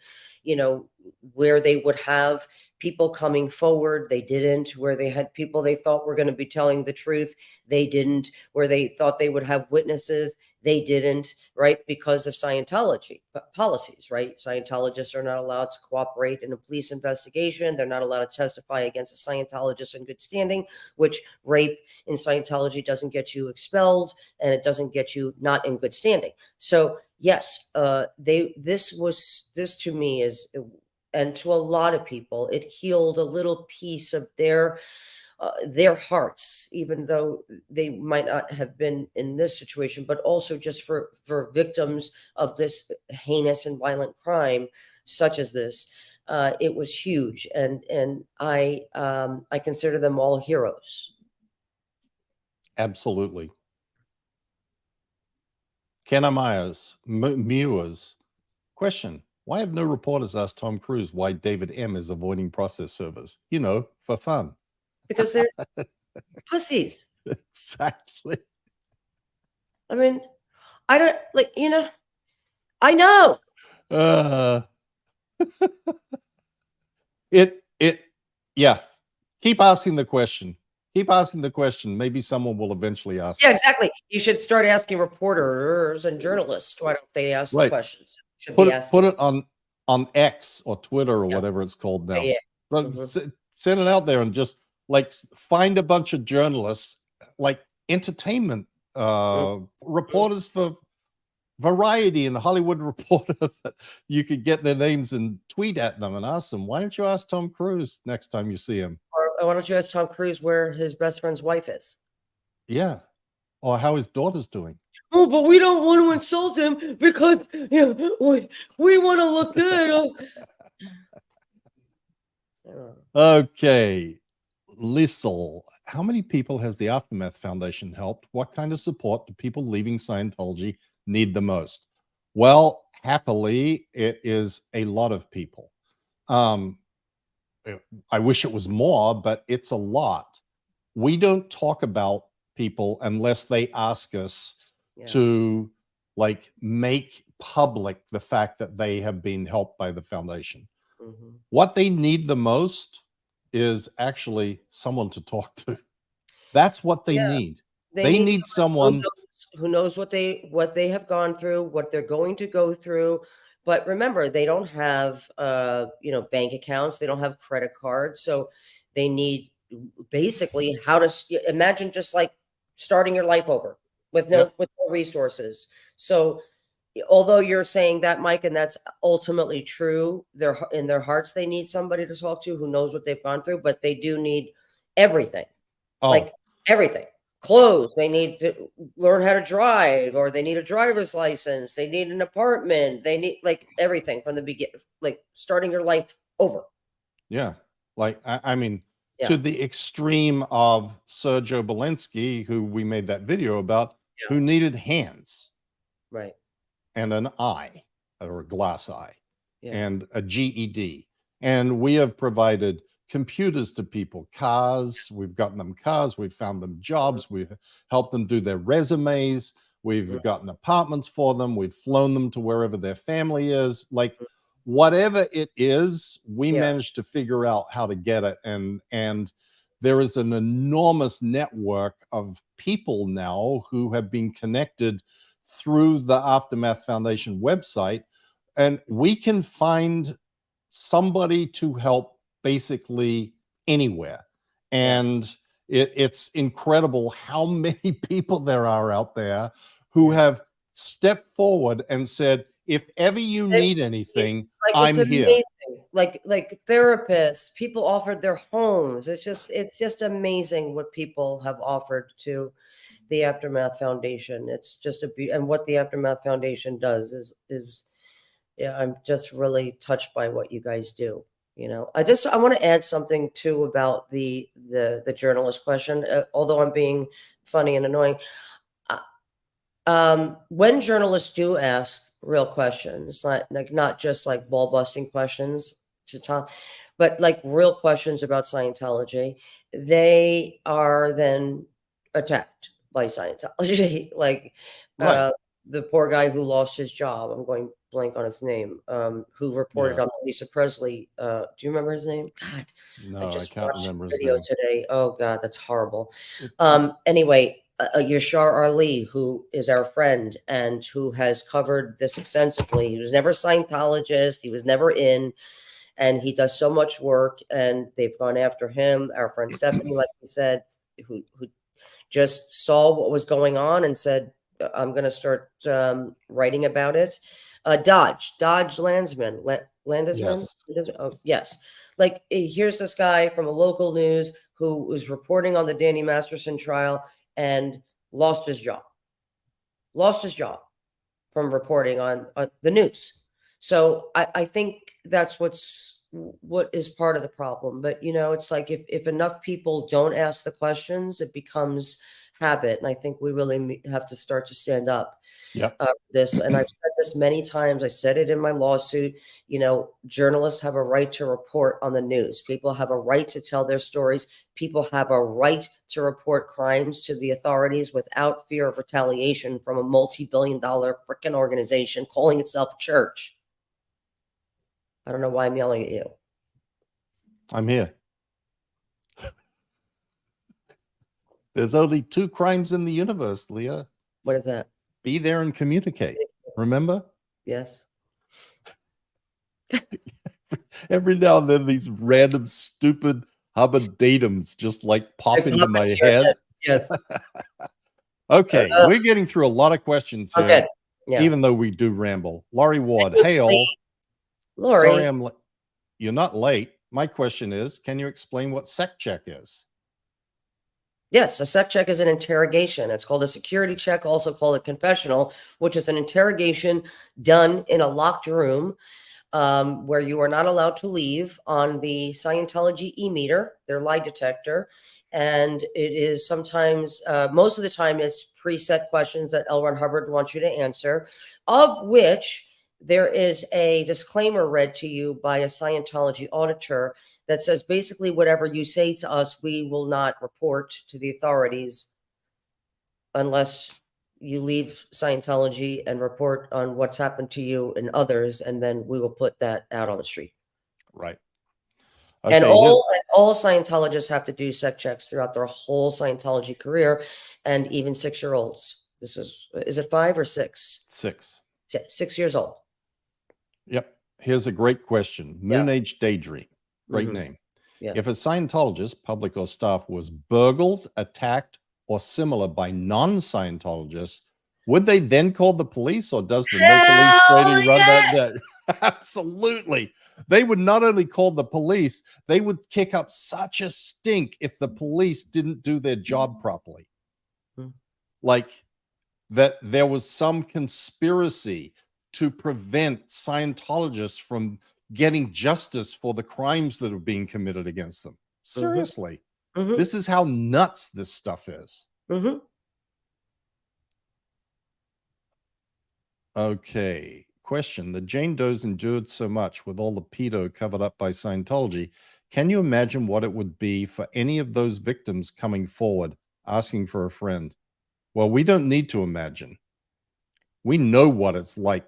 where they would have people coming forward, they didn't. Where they had people they thought were going to be telling the truth, they didn't. Where they thought they would have witnesses, they didn't, right? Because of Scientology policies, right? Scientologists are not allowed to cooperate in a police investigation. They're not allowed to testify against a Scientologist in good standing, which rape in Scientology doesn't get you expelled, and it doesn't get you not in good standing. So yes, this to me is, and to a lot of people, it healed a little piece of their hearts, even though they might not have been in this situation, but also just for victims of this heinous and violent crime such as this. It was huge, and I consider them all heroes.
Absolutely. Kenna Myers, Mewers. Question: why have no reporters asked Tom Cruise why David M is avoiding process servers? For fun.
Because they're pussies.
Exactly.
I mean, I don't like, I know.
Uh, yeah. Keep asking the question. Keep asking the question. Maybe someone will eventually ask.
Yeah, exactly. You should start asking reporters and journalists. Why don't they ask the
Right.
questions? Should
Put
be
it,
asking.
put it on X or Twitter or
Yeah.
whatever it's called now.
Yeah.
But
Mhm.
send it out there and just like find a bunch of journalists, like entertainment reporters for Variety and the Hollywood Reporter, that you could get their names and tweet at them and ask them, why don't you ask Tom Cruise next time you see him?
Or why don't you ask Tom Cruise where his best friend's wife is?
Yeah. Or how his daughter's doing.
Oh, but we don't want to insult him because we want to look good.
Okay. Lissel, how many people has the Aftermath Foundation helped? What kind of support do people leaving Scientology need the most? Well, happily, it is a lot of people. I wish it was more, but it's a lot. We don't talk about people unless they ask us to like make public the fact that they have been helped by the foundation. What they need the most is actually someone to talk to. That's what they need. They need someone
who knows what they have gone through, what they're going to go through. But remember, they don't have bank accounts, they don't have credit cards, so they need basically how to imagine just like starting your life over with no resources. So although you're saying that, Mike, and that's ultimately true, in their hearts they need somebody to talk to who knows what they've gone through, but they do need everything. Like everything. Clothes, they need to learn how to drive, or they need a driver's license, they need an apartment, they need like everything from the beginning, like starting your life over.
Yeah. Like, I mean, to the extreme of Sergio Belinsky, who we made that video about, who needed hands.
Right.
And an eye, or a glass eye, and a GED. And we have provided computers to people, cars, we've gotten them cars, we've found them jobs, we've helped them do their resumes, we've gotten apartments for them, we've flown them to wherever their family is. Like, whatever it is, we managed to figure out how to get it. And there is an enormous network of people now who have been connected through the Aftermath Foundation website, and we can find somebody to help basically anywhere. And it's incredible how many people there are out there who have stepped forward and said, if ever you need anything, I'm here.
Like therapists, people offered their homes. It's just amazing what people have offered to the Aftermath Foundation. It's just and what the Aftermath Foundation does is I'm just really touched by what you guys do. I want to add something too about the journalist question, although I'm being funny and annoying. When journalists do ask real questions, not just like ball busting questions to Tom, but like real questions about Scientology, they are then attacked by Scientology. Like the poor guy who lost his job, I'm going blank on his name, who reported on Lisa Presley. Do you remember his name? God,
no, I can't remember his
video
name
today. Oh God, that's horrible. Anyway, Yashar Ali, who is our friend and who has covered this extensively. He was never a Scientologist. He was never in, and he does so much work, and they've gone after him. Our friend Stephanie, like we said, who just saw what was going on and said, I'm going to start writing about it. Dodge Landsman.
Yes.
Oh, yes. Like, here's this guy from a local news who was reporting on the Danny Masterson trial and lost his job from reporting on the news. So I think that's what is part of the problem. But it's like if enough people don't ask the questions, it becomes habit. And I think we really have to start to stand up for this. And I've said this many times. I said it in my lawsuit. Journalists have a right to report on the news. People have a right to tell their stories. People have a right to report crimes to the authorities without fear of retaliation from a multi-billion-dollar freaking organization calling itself a church. I don't know why I'm yelling at you.
I'm here. There's only two crimes in the universe, Leah.
What is that?
Be there and communicate. Remember?
Yes.
Every now and then, these random, stupid Hubbard datums just like pop into my head.
Yes.
Okay, we're getting through a lot of questions here,
okay.
even though we do ramble. Laurie Ward, hey all.
Laurie.
Sorry, you're not late. My question is, can you explain what Seccheck is?
Yes, a Seccheck is an interrogation. It's called a security check, also called a confessional, which is an interrogation done in a locked room where you are not allowed to leave on the Scientology e-meter, their lie detector. And it is sometimes, most of the time, it's preset questions that L. Ron Hubbard wants you to answer, of which there is a disclaimer read to you by a Scientology auditor that says basically whatever you say to us, we will not report to the authorities unless you leave Scientology and report on what's happened to you and others, and then we will put that out on the street.
Right.
And
Okay.
all Scientologists have to do sec checks throughout their whole Scientology career, and even 6-year-olds. This is it 5 or 6?
6.
6 years old.
Yep. Here's a great question. Moon Age Daydream. Great name.
Yeah.
If a Scientologist, public or staff, was burgled, attacked, or similar by non-Scientologists, would they then call the police, or does the no police trading run that day? Absolutely. They would not only call the police, they would kick up such a stink if the police didn't do their job properly. Like that there was some conspiracy to prevent Scientologists from getting justice for the crimes that are being committed against them. Seriously. This is how nuts this stuff is. Okay. Question. The Jane Does endured so much with all the pedo covered up by Scientology. Can you imagine what it would be for any of those victims coming forward asking for a friend? Well, we don't need to imagine. We know what it's like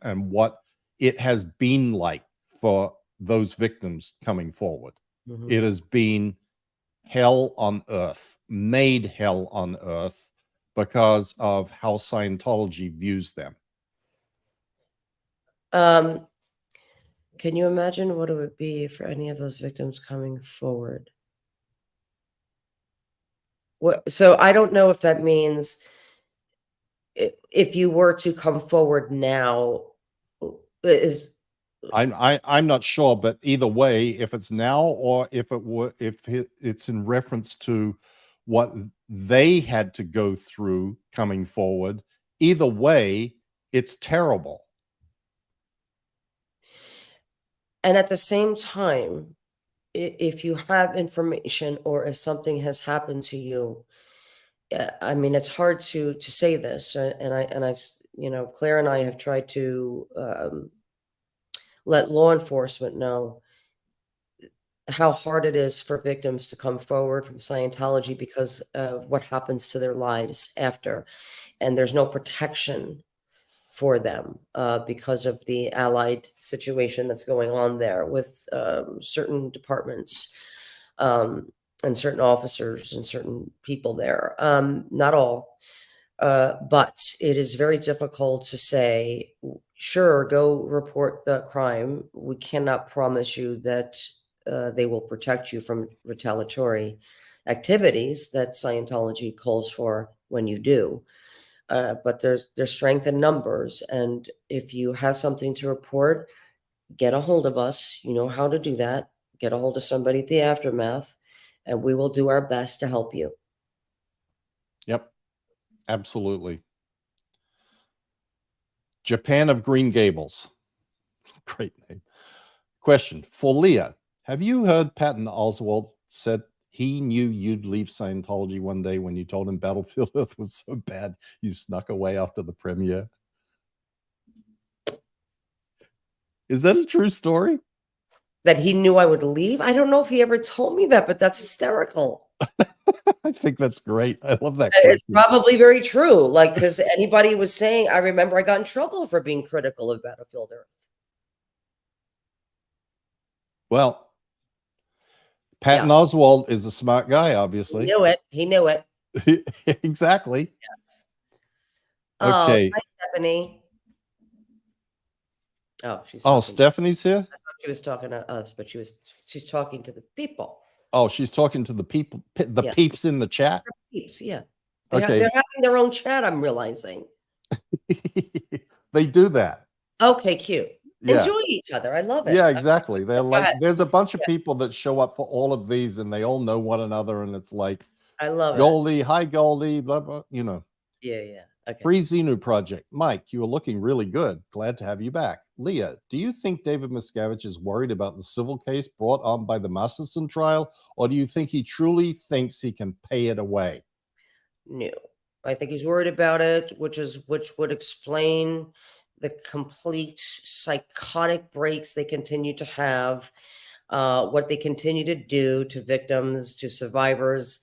and what it has been like for those victims coming forward. It has been hell on earth, made hell on earth because of how Scientology views them.
Can you imagine what it would be for any of those victims coming forward? So I don't know if that means if you were to come forward now,
I'm not sure, but either way, if it's now or if it's in reference to what they had to go through coming forward, either way, it's terrible.
And at the same time, if you have information or if something has happened to you, I mean, it's hard to say this, and I've, Claire and I have tried to let law enforcement know how hard it is for victims to come forward from Scientology because of what happens to their lives after, and there's no protection for them because of the allied situation that's going on there with certain departments and certain officers and certain people there. Not all, but it is very difficult to say, sure, go report the crime. We cannot promise you that they will protect you from retaliatory activities that Scientology calls for when you do. But there's strength in numbers. And if you have something to report, get a hold of us. You know how to do that. Get a hold of somebody at the Aftermath, and we will do our best to help you.
Yep, absolutely. Japan of Green Gables. Great name. Question for Leah. Have you heard Patton Oswald said he knew you'd leave Scientology one day when you told him Battlefield Earth was so bad you snuck away after the premiere? Is that a true story?
That he knew I would leave? I don't know if he ever told me that, but that's hysterical.
I think that's great. I love that
question. It's
question.
probably very true. Like, because anybody was saying, I remember I got in trouble for being critical of Battlefield Earth.
Well, Patton Oswald is a smart guy, obviously.
He knew it. He knew it.
Exactly.
Yes.
Okay.
Hi, Stephanie. Oh,
Stephanie's here?
I thought she was talking to us, but she's talking to the people.
Oh, she's talking to the people, peeps in the chat?
Peeps, yeah.
Okay.
They're having their own chat, I'm realizing.
They do that.
Okay, cute.
Yeah.
Enjoy each other. I love it.
Yeah, exactly. They're like, there's a bunch of people that show up for all of these and they all know one another. And it's like,
I love
Goldie, hi Goldie, blah, blah, you know.
Yeah. Okay.
Free Xenu Project. Mike, you are looking really good. Glad to have you back. Leah, do you think David Miscavige is worried about the civil case brought on by the Masterson trial, or do you think he truly thinks he can pay it away?
No, I think he's worried about it, which would explain the complete psychotic breaks they continue to have, what they continue to do to victims, to survivors,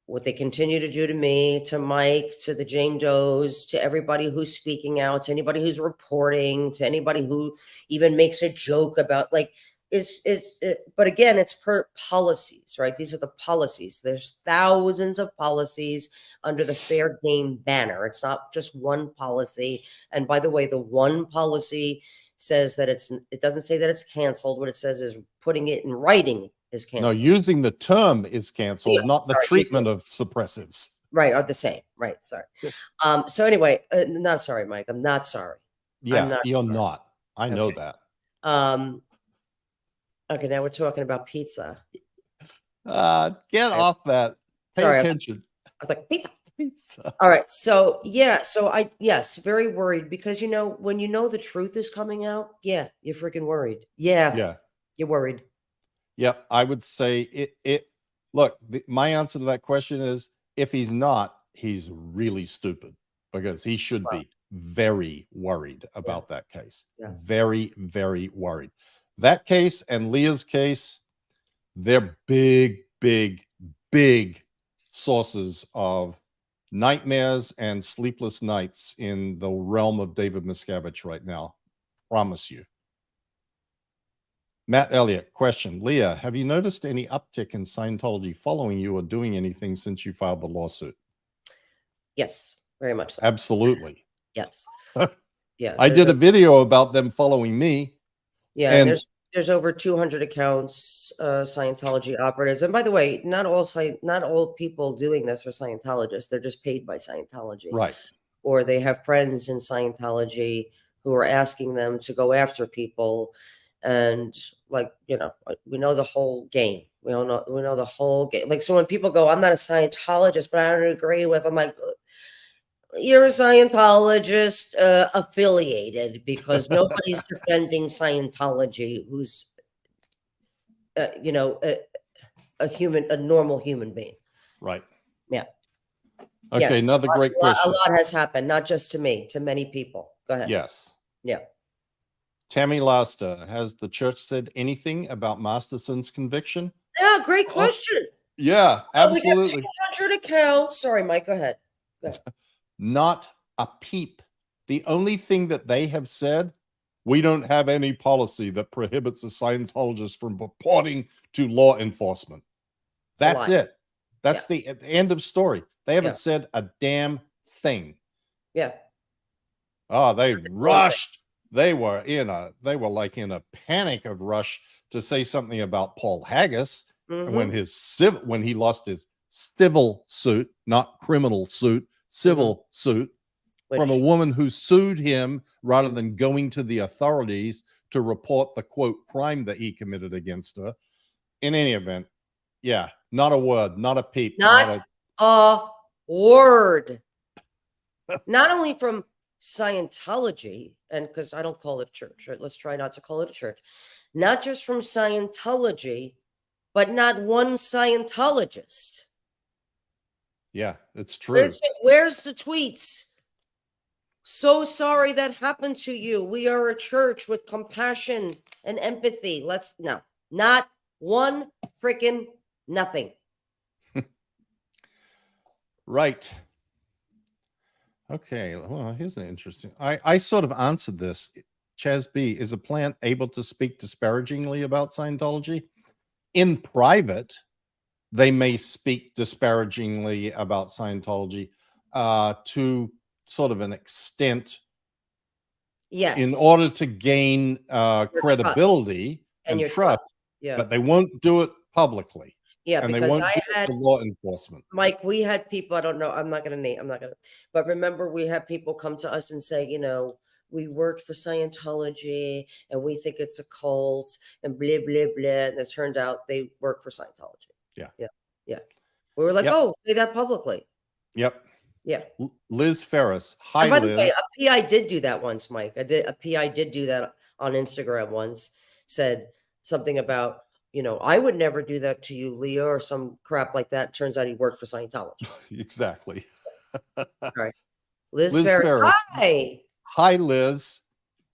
what they continue to do to me, to Mike, to the Jane Does, to everybody who's speaking out, to anybody who's reporting, to anybody who even makes a joke about, like, but again, it's per policies, right? These are the policies. There's thousands of policies under the fair game banner. It's not just one policy. And by the way, the one policy says that it doesn't say that it's canceled. What it says is putting it in writing is
No,
canceled.
using the term is canceled,
Yeah,
not the
sorry,
treatment of suppressives.
Right, are the same. Right, sorry. So anyway, not sorry, Mike. I'm not sorry.
Yeah, you're
sorry.
not. I know
Okay.
that.
Okay, now we're talking about pizza.
Get off that. Pay
Sorry,
attention.
I was like, pizza.
Pizza.
All right. So yeah, yes, very worried because when you know the truth is coming out, yeah, you're freaking worried. Yeah. You're worried.
Yep. I would say look, my answer to that question is if he's not, he's really stupid because he should be very worried about that case.
Yeah.
Very, very worried. That case and Leah's case, they're big, big, big sources of nightmares and sleepless nights in the realm of David Miscavige right now. Promise you. Matt Elliott, question. Leah, have you noticed any uptick in Scientology following you or doing anything since you filed the lawsuit?
Yes, very much so.
Absolutely.
Yes. Yeah.
I did a video about them following me.
Yeah, and there's over 200 accounts, Scientology operatives. And by the way, not all people doing this are Scientologists. They're just paid by Scientology.
Right.
Or they have friends in Scientology who are asking them to go after people. And we know the whole game. We know the whole game. Like, so when people go, I'm not a Scientologist, but I don't agree with, I'm like, you're a Scientologist affiliated, because nobody's defending Scientology who's, a normal human being.
Right.
Yeah.
Okay.
Yes,
another great question.
A lot has happened, not just to me, to many people. Go ahead.
Yes.
Yeah.
Tammy Laster, has the church said anything about Masterson's conviction?
Yeah, great question.
Yeah, absolutely.
We got 200 accounts. Sorry, Mike, go ahead.
Not a peep. The only thing that they have said, we don't have any policy that prohibits a Scientologist from reporting to law enforcement. That's it. That's the end of story. They haven't said a damn thing.
Yeah.
Oh, they rushed. They were like in a panic of rush to say something about Paul Haggis. And when he lost his civil suit, not criminal suit, civil suit, from a woman who sued him rather than going to the authorities to report the quote crime that he committed against her. In any event, yeah, not a word, not a peep,
not a word. Not only from Scientology, and because I don't call it church, right? Let's try not to call it a church. Not just from Scientology, but not one Scientologist.
Yeah, it's true.
Where's the tweets? So sorry that happened to you. We are a church with compassion and empathy. Not one freaking nothing.
Right. Okay. Well, here's an interesting. I sort of answered this. Chaz B, is a plant able to speak disparagingly about Scientology? In private, they may speak disparagingly about Scientology to sort of an extent.
Yes.
In order to gain credibility and trust.
Yeah.
But they won't do it publicly.
Yeah,
and
because
they won't do it to law enforcement.
Mike, we had people, I don't know, but remember we had people come to us and say, we worked for Scientology and we think it's a cult and blah, blah, blah. And it turned out they work for Scientology.
Yeah.
We were like, oh, say that publicly.
Yep.
Yeah.
Liz Ferris. Hi,
and by
Liz.
the way, a PI did do that once, Mike. A PI did do that on Instagram once said something about, I would never do that to you, Leah, or some crap like that. Turns out he worked for Scientology.
Exactly.
All right. Liz
Liz
Ferris.
Ferris.
Hi.
Hi, Liz.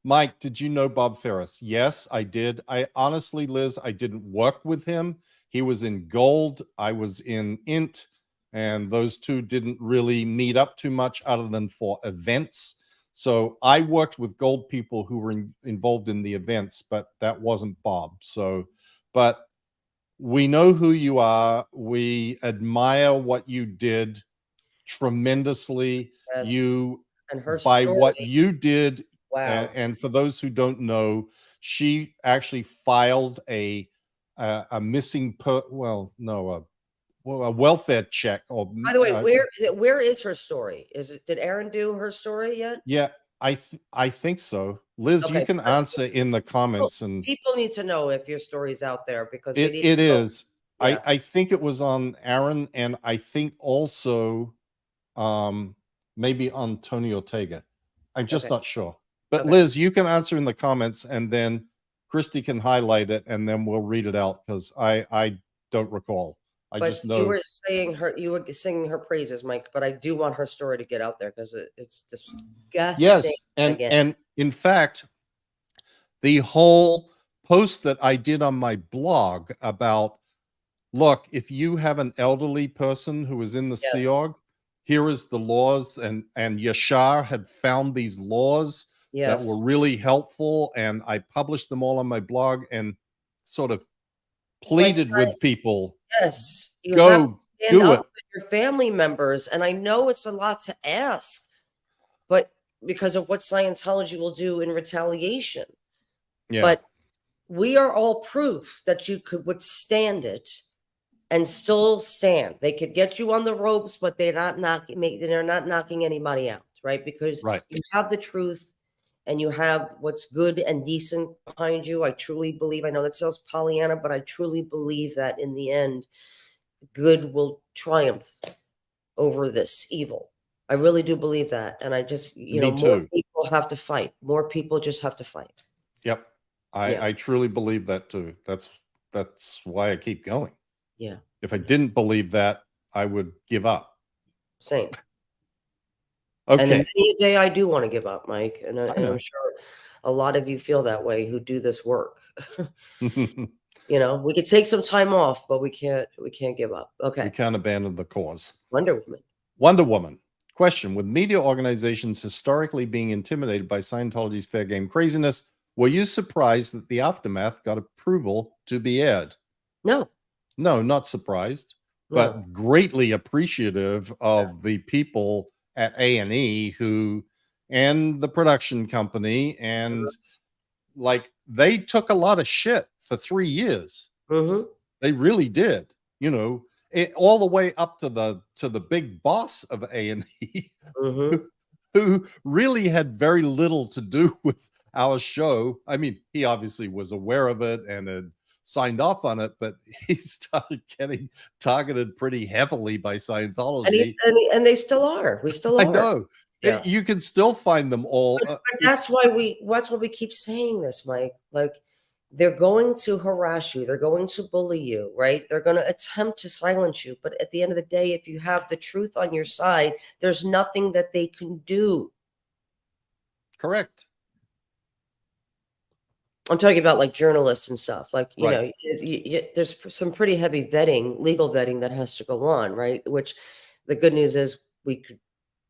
Mike, did you know Bob Ferris? Yes, I did. I honestly, Liz, I didn't work with him. He was in Gold. I was in Int, and those two didn't really meet up too much other than for events. So I worked with Gold people who were involved in the events, but that wasn't Bob. So, but we know who you are. We admire what you did tremendously.
Yes.
You,
And her
by
story.
what you did,
Wow.
and for those who don't know, she actually filed a missing a welfare check. Or
By the way, where is her story? Did Aaron do her story yet?
yeah, I think so. Liz, you
Okay,
can answer in the comments, and
people need to know if your story's out there because they need
it
to know.
is.
Yeah.
I think it was on Aaron, and I think also maybe on Tony Ortega. I'm just not sure. But
Okay.
Liz, you can answer in the comments, and then Christy can highlight it, and then we'll read it out because I don't recall. I
But
just know
you were singing her praises, Mike. But I do want her story to get out there because it's disgusting.
yes, and in fact, the whole post that I did on my blog about, look, if you have an elderly person who is in the
Yes.
Sea Org, here is the laws, and Yashar had found these laws that were really helpful, and I published them all on my blog and sort of pleaded with people.
Yes, you
go
have to stand
do
up
it.
with your family members, and I know it's a lot to ask, but because of what Scientology will do in retaliation.
Yeah.
But we are all proof that you could withstand it and still stand. They could get you on the ropes, but they're not knocking anybody out, right? Because you have the truth and you have what's good and decent behind you. I truly believe, I know that sounds Pollyanna, but I truly believe that in the end, good will triumph over this evil. I really do believe that. And I just, more people have to fight. More people just have to fight.
Yep. I truly believe that too. That's why I keep going.
Yeah.
If I didn't believe that, I would give up.
Same.
Okay.
And many a day I do want to give up, Mike. And I'm sure a lot of you feel that way who do this work. We could take some time off, but we can't give up. Okay.
We can't abandon the cause.
Wonder Woman.
Wonder Woman. Question: with media organizations historically being intimidated by Scientology's fair game craziness, were you surprised that The Aftermath got approval to be aired?
No.
No, not surprised, but greatly appreciative of the people at A&E and the production company, and like they took a lot of shit for 3 years. They really did. All the way up to the big boss of A&E, who really had very little to do with our show. I mean, he obviously was aware of it and had signed off on it, but he started getting targeted pretty heavily by Scientology.
And they still are. We still are.
I know.
Yeah.
You can still find them all.
But that's why we keep saying this, Mike. Like, they're going to harass you. They're going to bully you, right? They're going to attempt to silence you. But at the end of the day, if you have the truth on your side, there's nothing that they can do.
Correct.
I'm talking about like journalists and stuff. Like, there's some pretty heavy vetting, legal vetting that has to go on, right? Which the good news is we could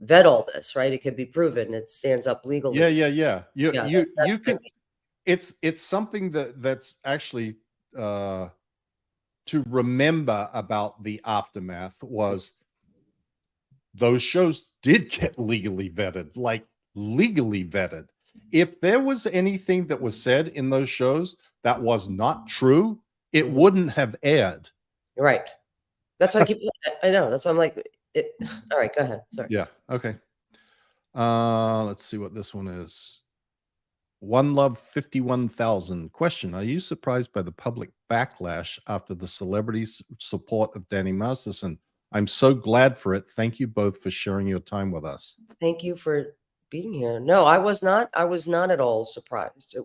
vet all this, right? It could be proven. It stands up legally.
Yeah. You can. It's something that's actually to remember about The Aftermath was those shows did get legally vetted, like legally vetted. If there was anything that was said in those shows that was not true, it wouldn't have aired.
Right. That's why I know. That's why I'm like, all right, go ahead. Sorry.
Yeah. Okay. Let's see what this one is. One Love 51,000. Question: are you surprised by the public backlash after the celebrities' support of Danny Masterson? I'm so glad for it. Thank you both for sharing your time with us.
Thank you for being here. No, I was not. I was not at all surprised.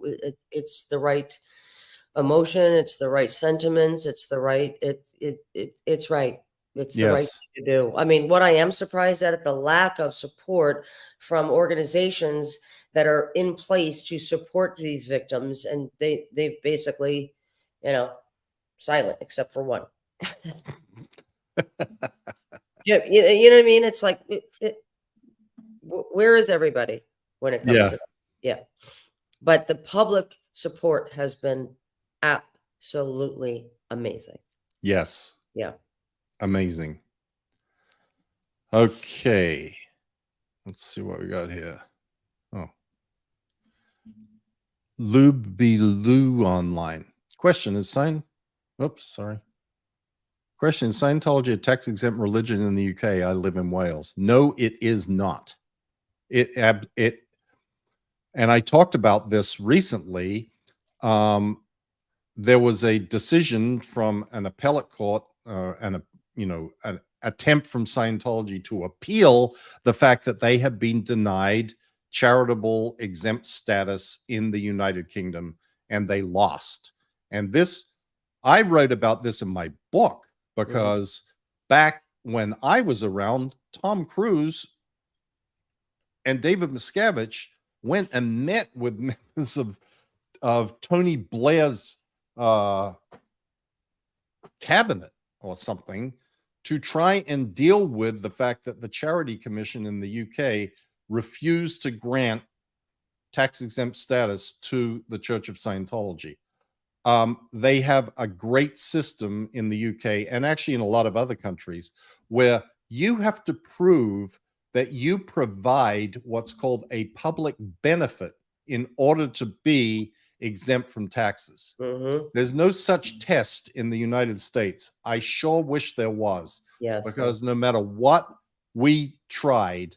It's the right emotion. It's the right sentiments. It's the right. It's right. It's the right
Yes.
thing to do. I mean, what I am surprised at the lack of support from organizations that are in place to support these victims, and they've basically, silent except for one. Yeah, you know what I mean? It's like, where is everybody when it comes
Yeah.
to that? Yeah. But the public support has been absolutely amazing.
Yes.
Yeah.
Amazing. Okay. Let's see what we got here. Oh. Lube be Lou online. Question is Oops, sorry. Question: is Scientology a tax-exempt religion in the UK? I live in Wales. No, it is not. It and I talked about this recently. There was a decision from an appellate court and an attempt from Scientology to appeal the fact that they have been denied charitable exempt status in the United Kingdom, and they lost. And this, I wrote about this in my book because back when I was around, Tom Cruise and David Miscavige went and met with members of Tony Blair's cabinet or something to try and deal with the fact that the Charity Commission in the UK refused to grant tax exempt status to the Church of Scientology. They have a great system in the UK and actually in a lot of other countries where you have to prove that you provide what's called a public benefit in order to be exempt from taxes. There's no such test in the United States. I sure wish there was.
Yes.
Because no matter what we tried,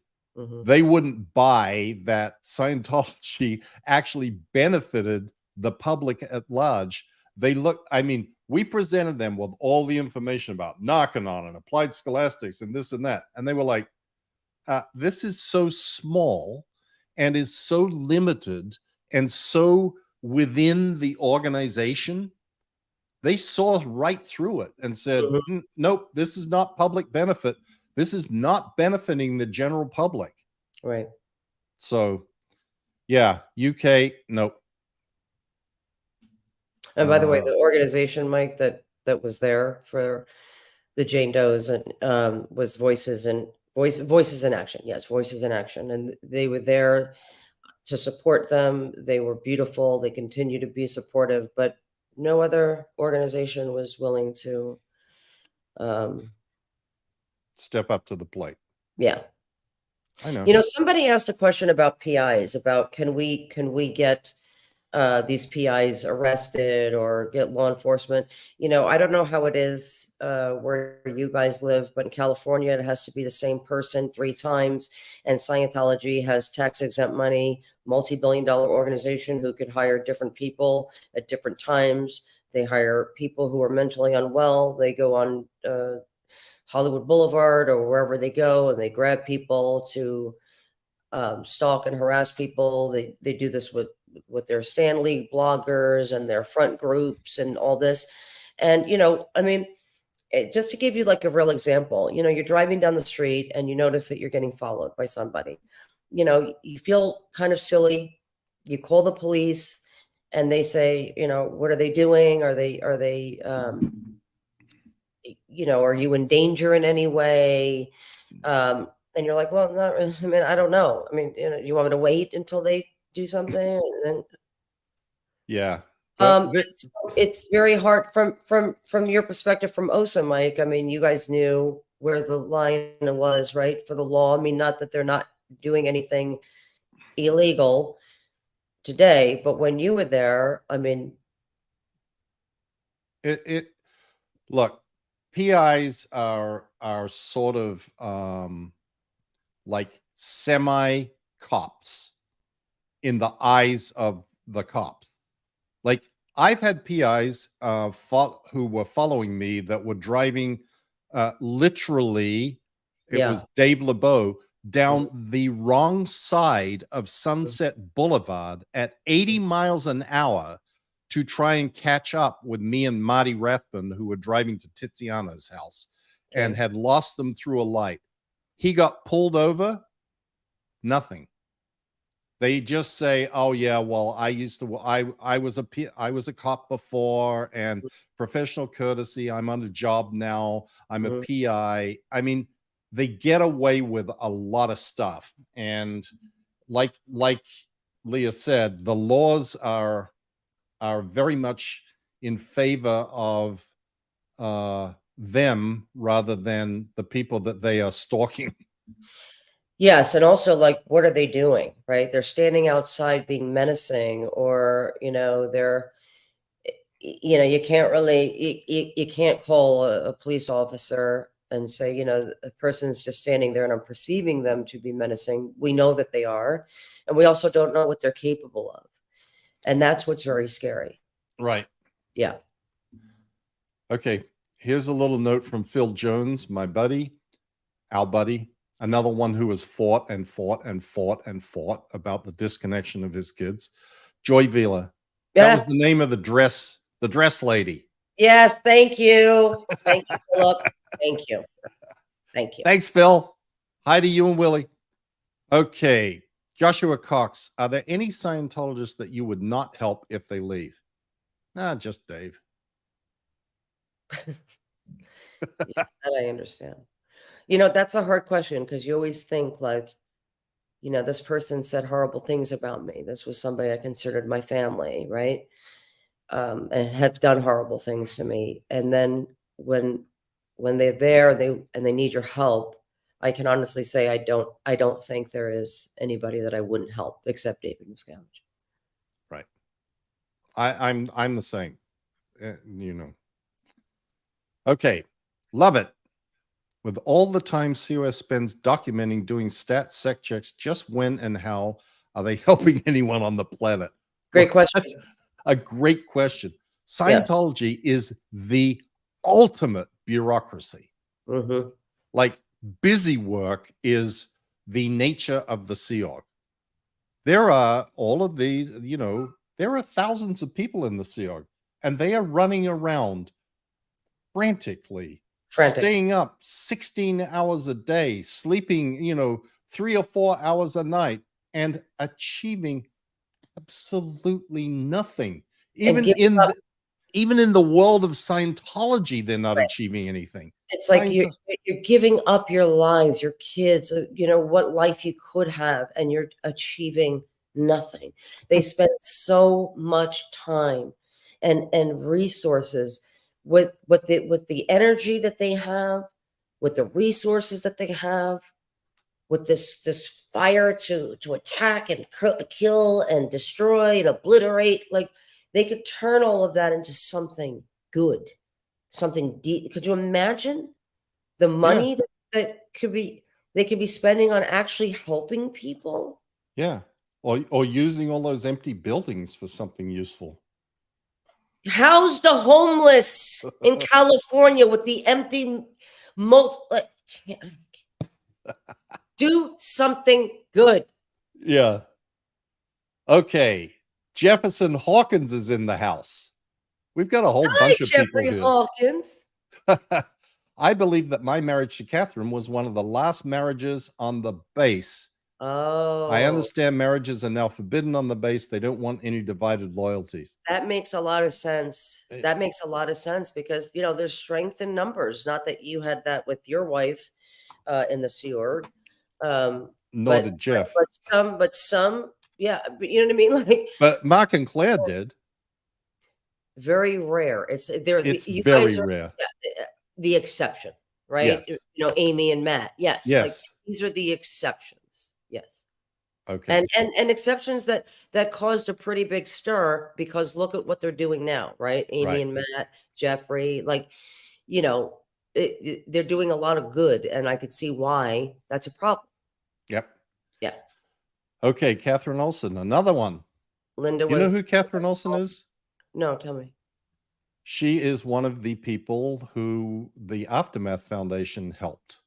they wouldn't buy that Scientology actually benefited the public at large. We presented them with all the information about Narconon and applied scholastics and this and that. And they were like, this is so small and is so limited and so within the organization. They saw right through it and said, nope, this is not public benefit. This is not benefiting the general public.
Right.
So, yeah, UK, nope.
And by the way, the organization, Mike, that was there for the Jane Does and was Voices in Action. Yes, Voices in Action, and they were there to support them. They were beautiful. They continue to be supportive, but no other organization was willing to
step up to the plate.
Yeah.
I know.
Somebody asked a question about PIs, about can we get these PIs arrested or get law enforcement. I don't know how it is where you guys live, but in California, it has to be the same person 3 times. And Scientology has tax exempt money, multi-billion-dollar organization who could hire different people at different times. They hire people who are mentally unwell. They go on Hollywood Boulevard or wherever they go, and they grab people to stalk and harass people. They do this with their Stan Lee bloggers and their front groups and all this. And, just to give you like a real example, you're driving down the street and you notice that you're getting followed by somebody. You feel kind of silly. You call the police and they say, what are they doing? Are they are you in danger in any way? And you're like, well, not, I mean, I don't know. I mean, you want me to wait until they do something? And then,
yeah.
It's very hard from your perspective from OSA, Mike. I mean, you guys knew where the line was, right? For the law. I mean, not that they're not doing anything illegal today, but when you were there, I mean,
look, PIs are sort of like semi cops in the eyes of the cops. Like, I've had PIs who were following me that were driving literally, it was Dave LeBeau down the wrong side of Sunset Boulevard at 80 miles an hour to try and catch up with me and Marty Rathbun, who were driving to Tiziana's house and had lost them through a light. He got pulled over. Nothing. They just say, "Oh yeah, well, I was a cop before, and professional courtesy. I'm on a job now. I'm a PI." I mean, they get away with a lot of stuff, and like Leah said, the laws are very much in favor of them rather than the people that they are stalking.
Yes, and also, like, what are they doing, right? They're standing outside being menacing, or, they're, you can't really, you can't call a police officer and say, a person's just standing there and I'm perceiving them to be menacing. We know that they are, and we also don't know what they're capable of. And that's what's very scary.
Right.
Yeah.
Okay. Here's a little note from Phil Jones, my buddy, our buddy. Another one who has fought and fought and fought and fought about the disconnection of his kids. Joy Vila.
Yeah.
That was the name of the dress lady.
Yes. Thank you. Thank you, Philip. Thank you. Thank you.
Thanks, Phil. Hi to you and Willie. Okay. Joshua Cox. Are there any Scientologists that you would not help if they leave? Nah, just Dave.
Yeah, that I understand. That's a hard question, because you always think, like, this person said horrible things about me. This was somebody I considered my family, right? And have done horrible things to me. And then when they're there, and they need your help, I can honestly say I don't think there is anybody that I wouldn't help except David Miscavige.
Right. I'm the same. Okay. Love it. With all the time COS spends documenting doing stat sec checks, just when and how are they helping anyone on the planet?
Great question.
That's a great question. Scientology is the ultimate bureaucracy. Like, busy work is the nature of the Sea Org. There are all of these, there are thousands of people in the Sea Org, and they are running around frantic, staying up 16 hours a day, sleeping, 3 or 4 hours a night, and achieving absolutely nothing. Even in the world of Scientology, they're not achieving anything.
It's like you're giving up your lives, your kids, what life you could have, and you're achieving nothing. They spend so much time and resources with the energy that they have, with the resources that they have, with this fire to attack and kill and destroy and obliterate. Like, they could turn all of that into something good, something deep. Could you imagine the money that they could be spending on actually helping people?
Yeah. Or using all those empty buildings for something useful.
House the homeless in California with the empty do something good.
Yeah. Okay. Jefferson Hawkins is in the house. We've got a whole bunch of
Jeffrey
people here.
Hawkins.
I believe that my marriage to Catherine was one of the last marriages on the base.
Oh.
I understand marriages are now forbidden on the base. They don't want any divided loyalties.
That makes a lot of sense. That makes a lot of sense, because, there's strength in numbers. Not that you had that with your wife in the Sea Org.
Nor did Jeff.
But some, yeah, but you know what I mean? Like,
but Mark and Claire did.
Very rare. It's
very rare.
The exception, right?
Yes.
Amy and Matt. Yes.
Yes.
Like, these are the exceptions. Yes.
Okay.
And exceptions that caused a pretty big stir, because look at what they're doing now, right? Amy and Matt, Jeffrey, like, they're doing a lot of good, and I could see why that's a problem.
Yep.
Yeah.
Okay, Catherine Olson, another one.
Linda,
you know who Catherine Olson is?
No, tell me.
She is one of the people who the Aftermath Foundation helped.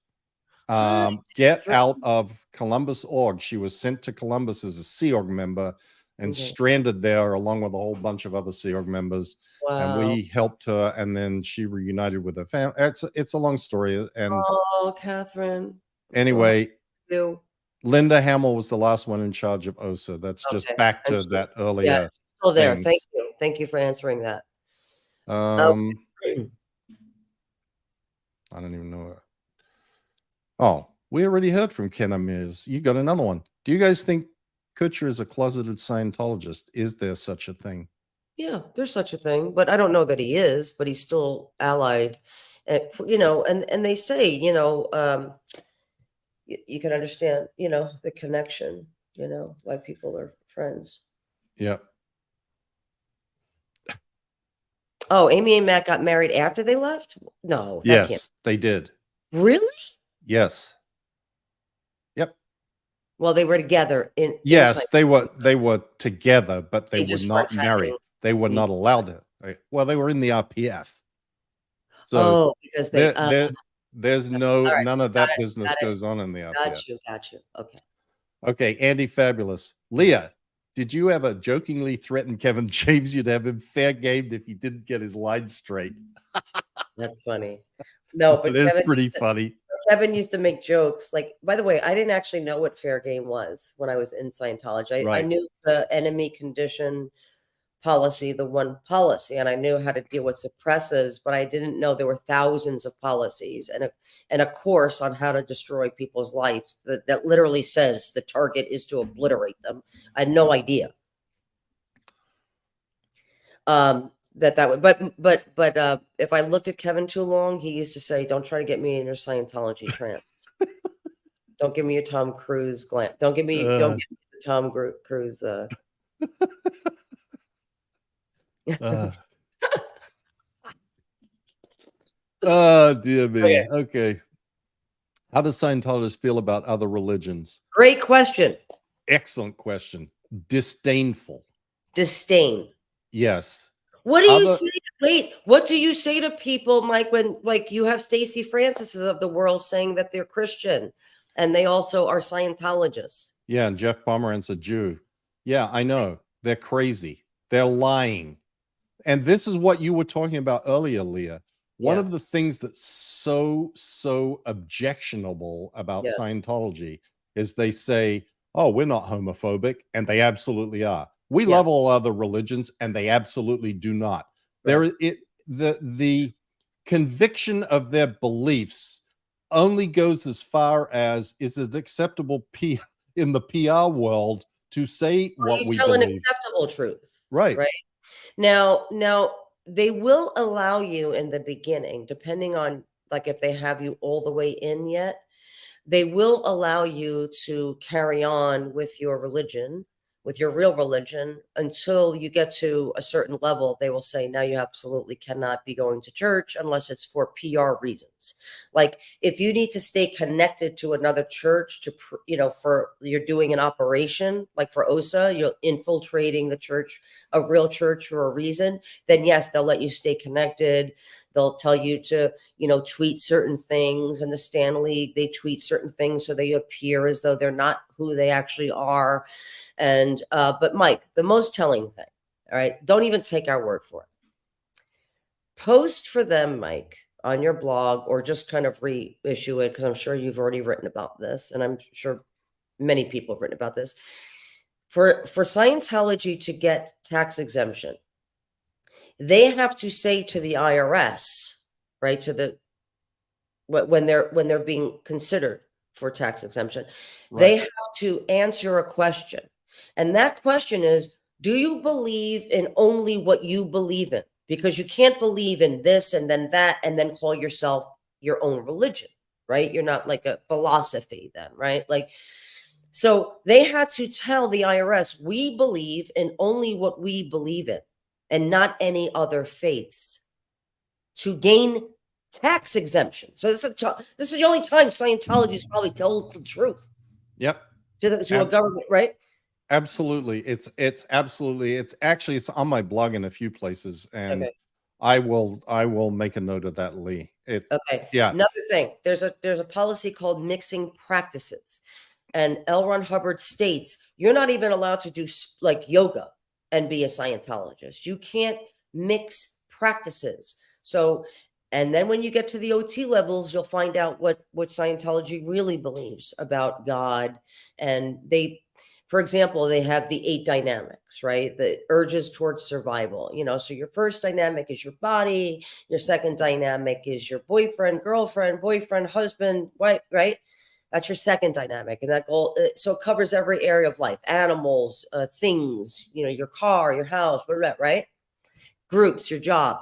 Get out of Columbus org. She was sent to Columbus as a Sea Org member and stranded there along with a whole bunch of other Sea Org members.
Wow.
And we helped her, and then she reunited with her family. It's a long story. And
Catherine.
Anyway, Linda Hamill was the last one in charge of OSA. That's just back to that earlier.
Yeah, still there. Thank you. Thank you for answering that.
I don't even know. Oh, we already heard from Ken Amirs. You got another one. Do you guys think Kutcher is a closeted Scientologist? Is there such a thing?
Yeah, there's such a thing, but I don't know that he is, but he's still allied. You know, and they say, you know, you can understand, you know, the connection, you know, why people are friends.
Yep.
Oh, Amy and Matt got married after they left? No.
Yes, they did.
Really?
Yes. Yep.
Well, they were together in.
Yes, they were together, but they were not married. They were not allowed to. Right? Well, they were in the RPF. So
because
there's none of that business goes on in the RPF.
Got you. Okay.
Okay, Andy Fabulous. Leah, did you ever jokingly threaten Kevin James you'd have him fair gamed if he didn't get his line straight?
That's funny. No, but
it is pretty funny.
Kevin used to make jokes. Like, by the way, I didn't actually know what fair game was when I was in Scientology. I knew the enemy condition policy, the one policy, and I knew how to deal with suppressives, but I didn't know there were thousands of policies and a course on how to destroy people's lives that literally says the target is to obliterate them. I had no idea. That would, but if I looked at Kevin too long, he used to say, "Don't try to get me in your Scientology trance. Don't give me your Tom Cruise glam. Don't give me the Tom Cruise."
Dear me. Okay. How does Scientologists feel about other religions?
Great question.
Excellent question. Disdainful.
Disdain.
Yes.
What do you say? Wait, what do you say to people, Mike, when like you have Stacey Francis's of the world saying that they're Christian and they also are Scientologists?
Yeah, and Jeff Pomerantz a Jew. Yeah, I know. They're crazy. They're lying. And this is what you were talking about earlier, Leah. One of the things that's so objectionable about Scientology is they say, oh, we're not homophobic, and they absolutely are. We love all other religions, and they absolutely do not. Right. The conviction of their beliefs only goes as far as, is it acceptable in the PR world to say what we
tell
believe?
An acceptable truth.
Right.
Now they will allow you in the beginning, depending on like if they have you all the way in yet, they will allow you to carry on with your religion, with your real religion, until you get to a certain level. They will say, now you absolutely cannot be going to church unless it's for PR reasons. Like if you need to stay connected to another church to, you know, for you're doing an operation, like for OSA, you're infiltrating the church, a real church for a reason, then yes, they'll let you stay connected. They'll tell you to, you know, tweet certain things. And the Stanley, they tweet certain things so they appear as though they're not who they actually are. And but Mike, the most telling thing, all right, don't even take our word for it. Post for them, Mike, on your blog, or just kind of reissue it, because I'm sure you've already written about this, and I'm sure many people have written about this. For Scientology to get tax exemption, they have to say to the IRS, right, to the when they're being considered for tax exemption, they have to answer a question. And that question is, do you believe in only what you believe in? Because you can't believe in this and then that and then call yourself your own religion, right? You're not like a philosophy then, right? Like, so they had to tell the IRS, we believe in only what we believe in and not any other faiths to gain tax exemption. So this is the only time Scientology is probably told the truth.
Yep.
To a government, right?
Absolutely. It's on my blog in a few places. And I will make a note of that, Lee.
Okay.
Yeah.
Another thing, there's a policy called mixing practices, and L. Ron Hubbard states you're not even allowed to do like yoga and be a Scientologist. You can't mix practices. So, and then when you get to the OT levels, you'll find out what Scientology really believes about God. And they, for example, they have the 8 dynamics, right? The urges towards survival. So your first dynamic is your body. Your second dynamic is your boyfriend, girlfriend, husband, wife, right? That's your second dynamic. And that goal, so it covers every area of life, animals, things, your car, your house, whatever, right? Groups, your job.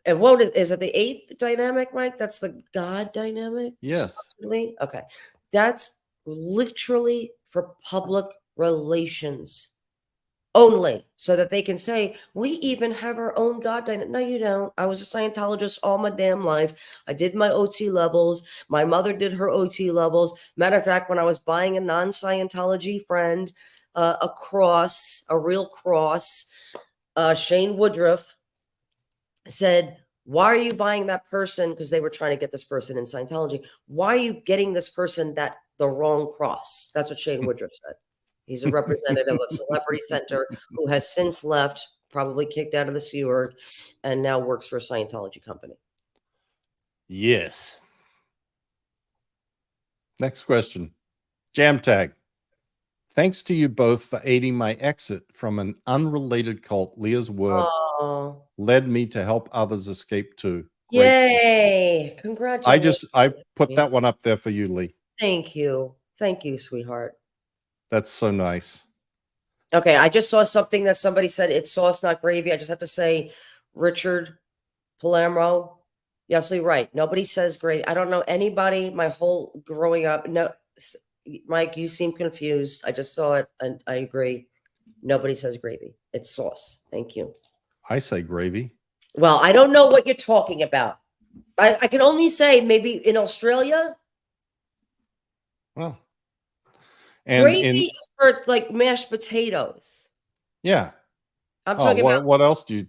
And what is it, the 8th dynamic, Mike? That's the God dynamic?
Yes.
Okay. That's literally for public relations only, so that they can say, we even have our own God dynamic. No, you don't. I was a Scientologist all my damn life. I did my OT levels. My mother did her OT levels. Matter of fact, when I was buying a non-Scientology friend, a cross, a real cross, Shane Woodruff said, why are you buying that person? Because they were trying to get this person in Scientology. Why are you getting this person the wrong cross? That's what Shane Woodruff said. He's a representative of Celebrity Center who has since left, probably kicked out of the Sea Org, and now works for a Scientology company.
Yes. Next question. Jam tag. Thanks to you both for aiding my exit from an unrelated cult. Leah's work led me to help others escape too.
Great. Yay. Congratulations.
I put that one up there for you, Lee.
Thank you. Thank you, sweetheart. That's
so nice.
Okay, I just saw something that somebody said, it's sauce, not gravy. I just have to say, Richard Palermo, you're absolutely right. Nobody says gravy. I don't know anybody my whole growing up. No, Mike, you seem confused. I just saw it, and I agree. Nobody says gravy. It's sauce. Thank you.
I say gravy.
Well, I don't know what you're talking about. I can only say maybe in Australia.
Well,
and gravy is for like mashed potatoes.
Yeah.
I'm talking about
what else do you?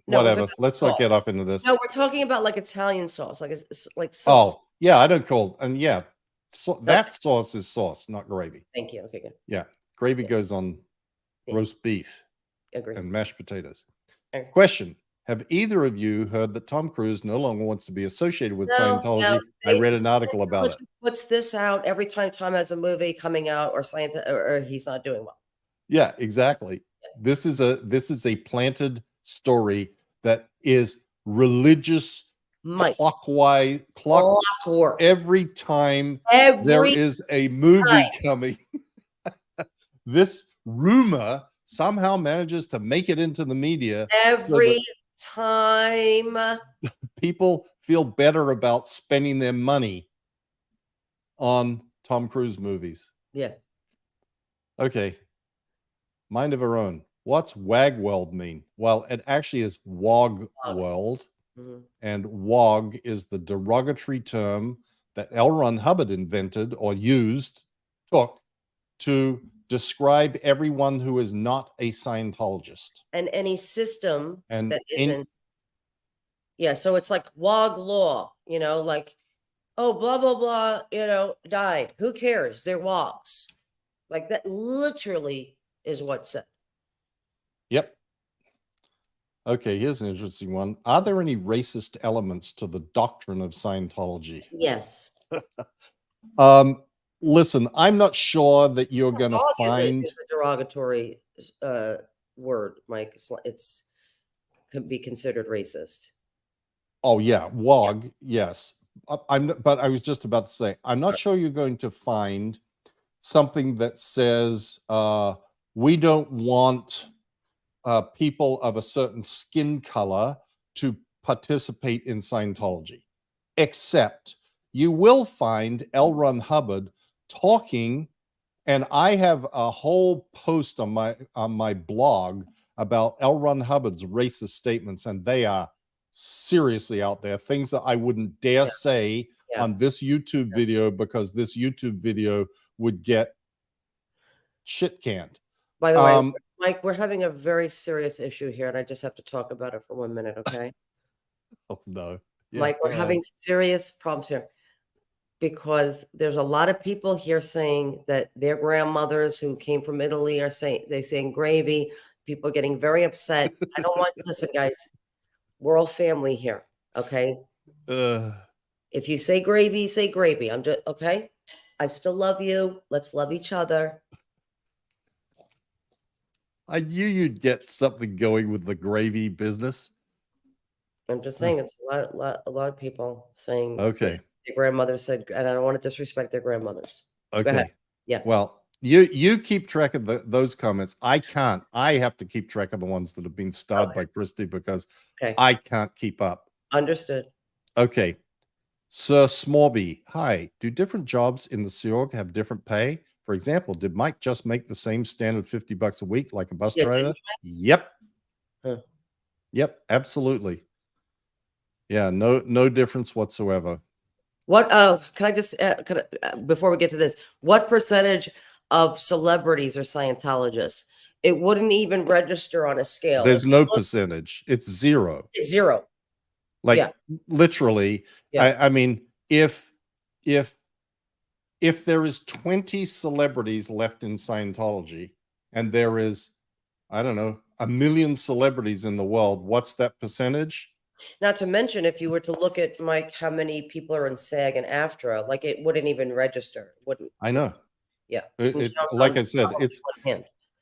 No,
whatever. Let's not get off into this.
No, we're talking about like Italian sauce, like it's like
sauce. Oh, yeah, I don't call and yeah. So that sauce is sauce, not gravy.
Thank you. Okay, good.
Yeah. Gravy goes on roast beef and mashed potatoes.
Okay.
Question. Have either of you heard that Tom Cruise no longer wants to be associated with Scientology? No, I read an article about it.
Puts this out every time Tom has a movie coming out or he's not doing well.
Yeah, exactly. Yeah. This is a planted story that is religious clockwork. Every time there is a movie coming, this rumor somehow manages to make it into the media.
Every time
people feel better about spending their money on Tom Cruise movies.
Yeah.
Okay. Mind of our own. What's Wagweld mean? Well, it actually is Wogweld. Mm-hmm. And Wog is the derogatory term that L. Ron Hubbard invented or took to describe everyone who is not a Scientologist.
And any system that isn't. Yeah, so it's like Wog law, like, oh, blah, blah, blah, died. Who cares? They're Wogs. Like that literally is what's said.
Yep. Okay, here's an interesting one. Are there any racist elements to the doctrine of Scientology?
Yes.
Listen, I'm not sure that you're going to find
is a derogatory word, Mike. It's can be considered racist.
Oh yeah, Wog, yeah. Yes. But I was just about to say, I'm not sure you're going to find something that says we don't want people of a certain skin color to participate in Scientology, except you will find L. Ron Hubbard talking, and I have a whole post on my blog about L. Ron Hubbard's racist statements, and they are seriously out there, things that I wouldn't dare say on this YouTube video, because this YouTube video would get shit canned.
By the way, Mike, we're having a very serious issue here, and I just have to talk about it for 1 minute, okay?
Oh no. Yeah,
Mike, we're having serious problems here because there's a lot of people here saying that their grandmothers who came from Italy are saying gravy. People are getting very upset. I don't want, listen, guys, we're all family here, okay? If you say gravy, say gravy. I'm just, okay? I still love you. Let's love each other.
I knew you'd get something going with the gravy business.
I'm just saying it's a lot of people saying
Okay.
their grandmother said, and I don't want to disrespect their grandmothers. Go ahead.
Okay.
Yeah.
Well, you keep track of those comments. I can't. I have to keep track of the ones that have been starred by Christy because
Okay.
I can't keep up.
Understood.
Okay. Sir Smorby, hi. Do different jobs in the Sea Org have different pay? For example, did Mike just make the same standard $50 a week like a bus driver? Yep.
Huh.
Yep, absolutely. Yeah, no difference whatsoever.
What can I just before we get to this, what percentage of celebrities are Scientologists? It wouldn't even register on a scale.
There's no percentage. It's zero.
It's zero.
Like literally.
Yeah.
I mean, if there is 20 celebrities left in Scientology and there is, I don't know, 1 million celebrities in the world, what's that percentage?
Not to mention, if you were to look at, Mike, how many people are in SAG and AFTRA, like it wouldn't even register. Wouldn't.
I know.
Yeah.
Like I said,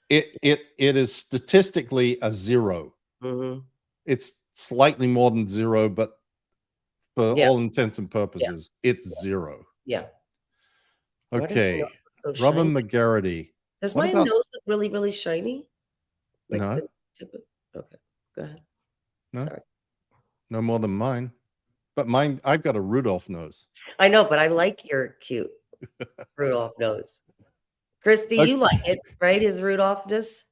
it is statistically a zero.
Mm-hmm.
It's slightly more than zero, but for all intents and purposes, it's zero.
Yeah.
Okay. Robin McGarity.
Does my nose look really, really shiny? Like
no.
Okay. Go ahead.
No.
Sorry.
No more than mine. But mine, I've got a Rudolph nose.
I know, but I like your cute Rudolph nose. Christy, you like it, right? His Rudolphness?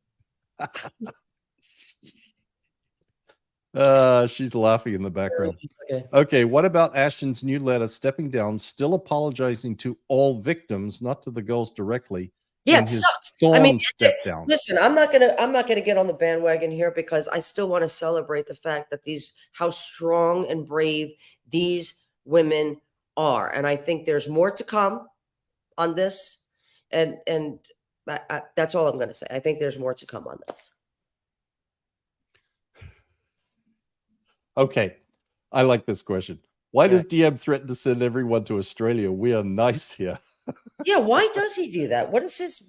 She's laughing in the background.
Okay.
Okay, what about Ashton's new letter stepping down, still apologizing to all victims, not to the girls directly?
Yeah, it sucks.
I mean, step down.
Listen, I'm not gonna get on the bandwagon here because I still want to celebrate the fact that how strong and brave these women are, and I think there's more to come on this, and that's all I'm going to say. I think there's more to come on this.
Okay, I like this question. Why does DM threaten to send everyone to Australia? We are nice here.
Yeah, why does he do that? What is his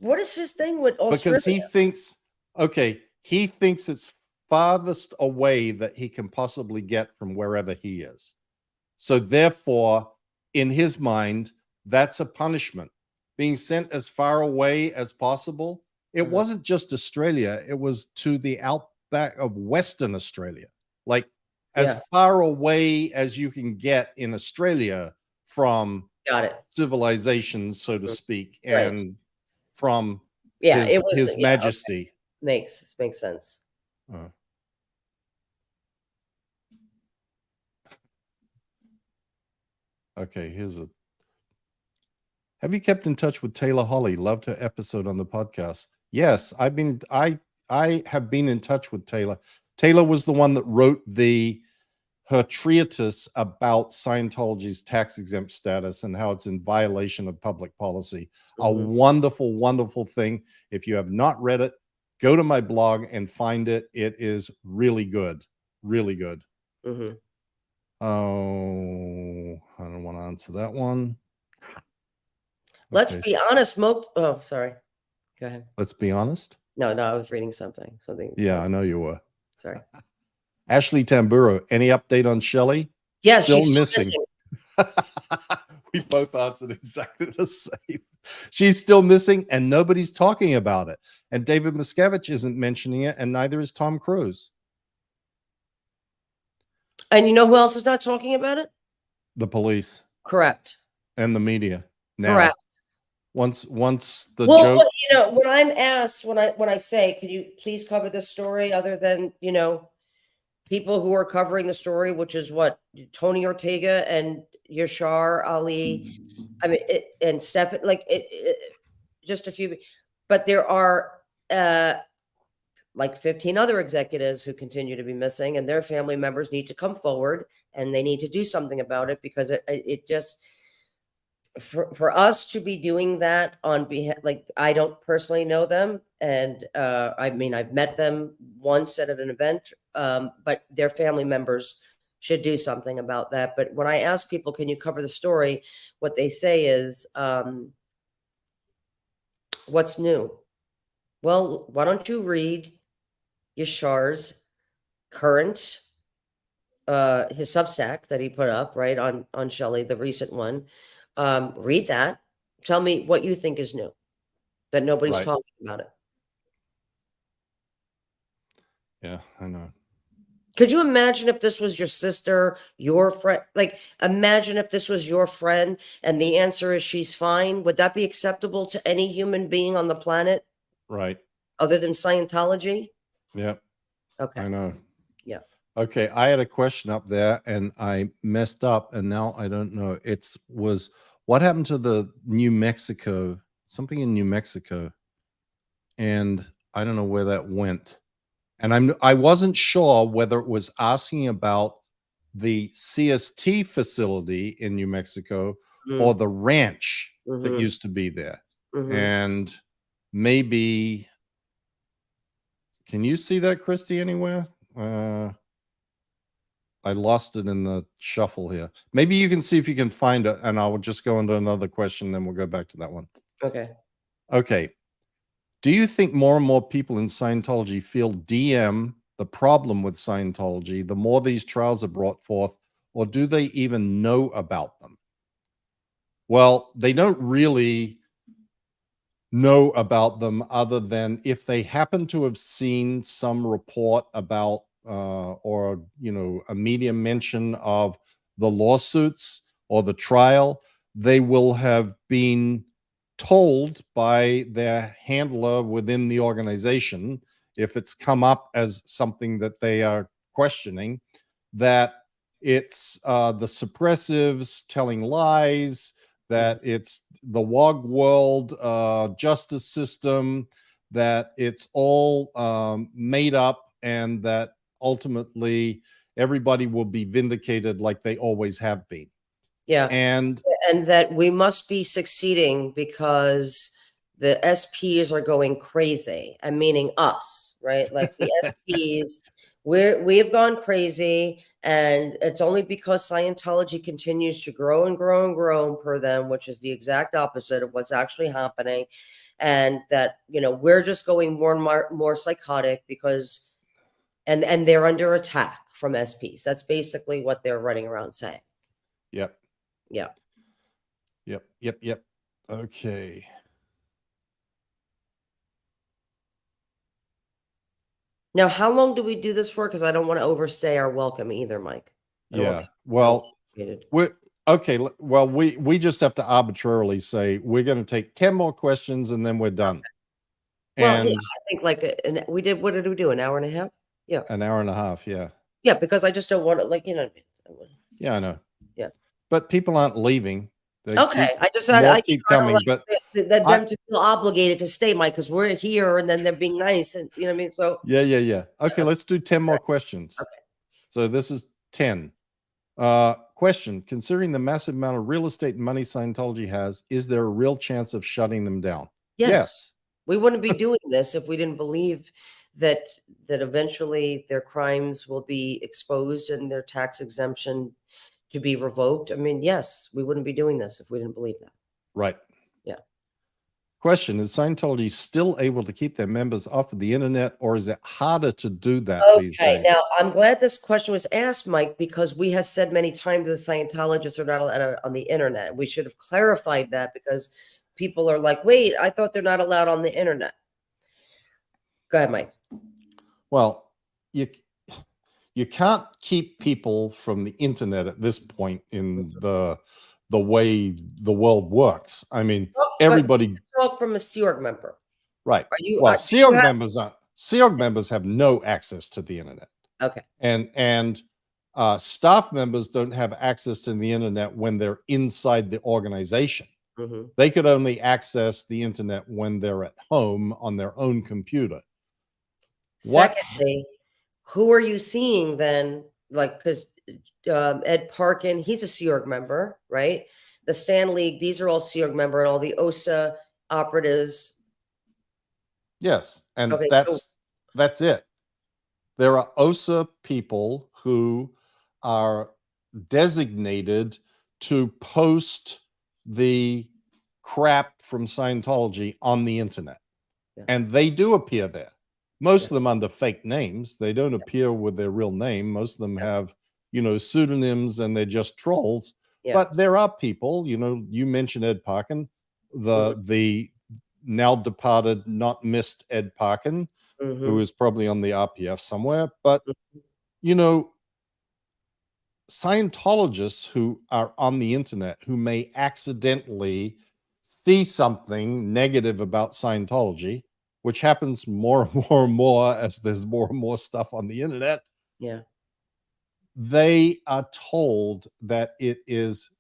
thing with Australia?
Because he thinks it's farthest away that he can possibly get from wherever he is. So therefore, in his mind, that's a punishment. Being sent as far away as possible. It wasn't just Australia, it was to the outback of Western Australia. Like as far away as you can get in Australia from civilization, so to speak, and from his majesty.
Okay. Makes sense.
Okay, have you kept in touch with Taylor Holly? Loved her episode on the podcast. Yes, I have been in touch with Taylor. Taylor was the one that wrote her treatise about Scientology's tax-exempt status and how it's in violation of public policy. A wonderful, wonderful thing. If you have not read it, go to my blog and find it. It is really good. Really good. Oh, I don't want to answer that one.
Let's be honest. Oh, sorry. Go ahead.
Let's be honest.
No, I was reading something.
Yeah, I know you were.
Sorry.
Ashley Tamburo, any update on Shelley?
Yeah,
still missing. We both answered exactly the same. She's still missing and nobody's talking about it. And David Miscavige isn't mentioning it, and neither is Tom Cruise.
And you know who else is not talking about it?
The police.
Correct.
And the media. Now,
correct.
Once the joke.
Well, you know, when I'm asked, when I say, could you please cover this story, other than, you know, people who are covering the story, which is what, Tony Ortega and Yashar Ali, I mean, and Stephan, like just a few, but there are like 15 other executives who continue to be missing, and their family members need to come forward and they need to do something about it, because it just, for us to be doing that on behalf, like, I don't personally know them, and I mean, I've met them once at an event, but their family members should do something about that. But when I ask people, can you cover the story, what they say is, what's new? Well, why don't you read Yashar's current, his Substack that he put up, right, on Shelley, the recent one. Read that. Tell me what you think is new, that nobody's
Right.
talking about it.
Yeah, I know.
Could you imagine if this was your sister, your friend? Like, imagine if this was your friend and the answer is she's fine. Would that be acceptable to any human being on the planet
Right.
other than Scientology?
Yeah,
Okay.
I know.
Yeah.
Okay, I had a question up there and I messed up, and now I don't know. Was what happened to the New Mexico, something in New Mexico, and I don't know where that went. And I wasn't sure whether it was asking about the CST facility in New Mexico or the ranch that
Mm-hmm.
used to be there.
Mm-hmm.
And maybe, can you see that, Christy, anywhere? I lost it in the shuffle here. Maybe you can see if you can find it, and I will just go into another question, then we'll go back to that one.
Okay.
Okay. Do you think more and more people in Scientology feel DM the problem with Scientology the more these trials are brought forth, or do they even know about them? Well, they don't really know about them, other than if they happen to have seen some report about or a media mention of the lawsuits or the trial, they will have been told by their handler within the organization, if it's come up as something that they are questioning, that it's the suppressives telling lies, that it's the WOG world justice system, that it's all made up, and that ultimately everybody will be vindicated like they always have been.
Yeah.
And
that we must be succeeding because the SPs are going crazy. I'm meaning us, right? Like the SPs, we have gone crazy, and it's only because Scientology continues to grow and grow and grow per them, which is the exact opposite of what's actually happening. And that, we're just going more and more psychotic because, and they're under attack from SPs. That's basically what they're running around saying.
Yep.
Yeah.
Yep. Okay.
Now, how long do we do this for? Because I don't want to overstay our welcome either, Mike.
Yeah. Well, we just have to arbitrarily say we're going to take 10 more questions and then we're done.
Well,
And
yeah, I think what did we do? An hour and a half? Yeah.
An hour and a half. Yeah.
Yeah, because I just don't want to,
Yeah, I know.
Yeah.
But people aren't leaving.
Okay. I
keep coming, but
them to feel obligated to stay, Mike, because we're here and then they're being nice, and you know what I mean? So
yeah. Okay, let's do 10 more questions.
Okay.
So this is 10. Question: considering the massive amount of real estate and money Scientology has, is there a real chance of shutting them down? Yes.
We wouldn't be doing this if we didn't believe that eventually their crimes will be exposed and their tax exemption to be revoked. I mean, yes, we wouldn't be doing this if we didn't believe that.
Right.
Yeah.
Question: is Scientology still able to keep their members off of the internet, or is it harder to do that these days?
Now I'm glad this question was asked, Mike, because we have said many times the Scientologists are not allowed on the internet. We should have clarified that, because people are like, wait, I thought they're not allowed on the internet. Go ahead, Mike.
Well, you can't keep people from the internet at this point in the way the world works. I mean, everybody
talk from a Sea Org member.
Right. Sea Org members have no access to the internet.
Okay.
And staff members don't have access to the internet when they're inside the organization.
Mm-hmm.
They could only access the internet when they're at home on their own computer. What?
Secondly, who are you seeing then? Like, because Ed Parkin, he's a Sea Org member, right? The Stan League, these are all Sea Org member, and all the OSA operatives.
Yes, and
Okay, so
that's it. There are OSA people who are designated to post the crap from Scientology on the internet.
Yeah.
And they do appear there. Most
Yeah.
of them under fake names. They don't appear with their real name. Most of them
Yeah.
have, pseudonyms, and they're just trolls.
Yeah.
But there are people, you mentioned Ed Parkin, the now departed, not missed Ed Parkin, who is probably on the RPF somewhere. But, Scientologists who are on the internet who may accidentally see something negative about Scientology, which happens more and more and more as there's more and more stuff on the internet,
Yeah.
they are told that it is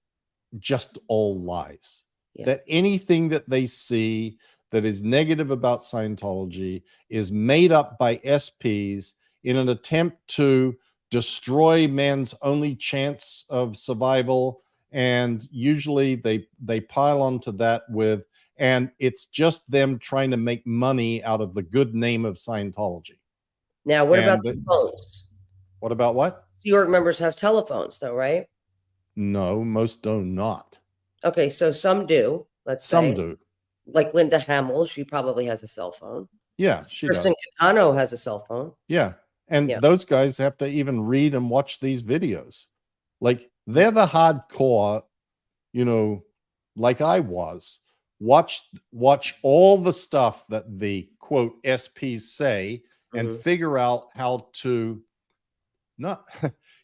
just all lies.
Yeah.
That anything that they see that is negative about Scientology is made up by SPs in an attempt to destroy man's only chance of survival. And usually they pile onto that with, and it's just them trying to make money out of the good name of Scientology.
Now, what about
And
the phones?
what about what?
Sea Org members have telephones, though, right?
No, most do not.
Okay, so some do, let's
Some
say.
do.
Like Linda Hamill, she probably has a cell phone.
Yeah, she
Kristen
does.
Catano has a cell phone.
Yeah. And
Yeah.
those guys have to even read and watch these videos. Like they're the hardcore, like I was. Watch all the stuff that the quote SPs say and figure out how to not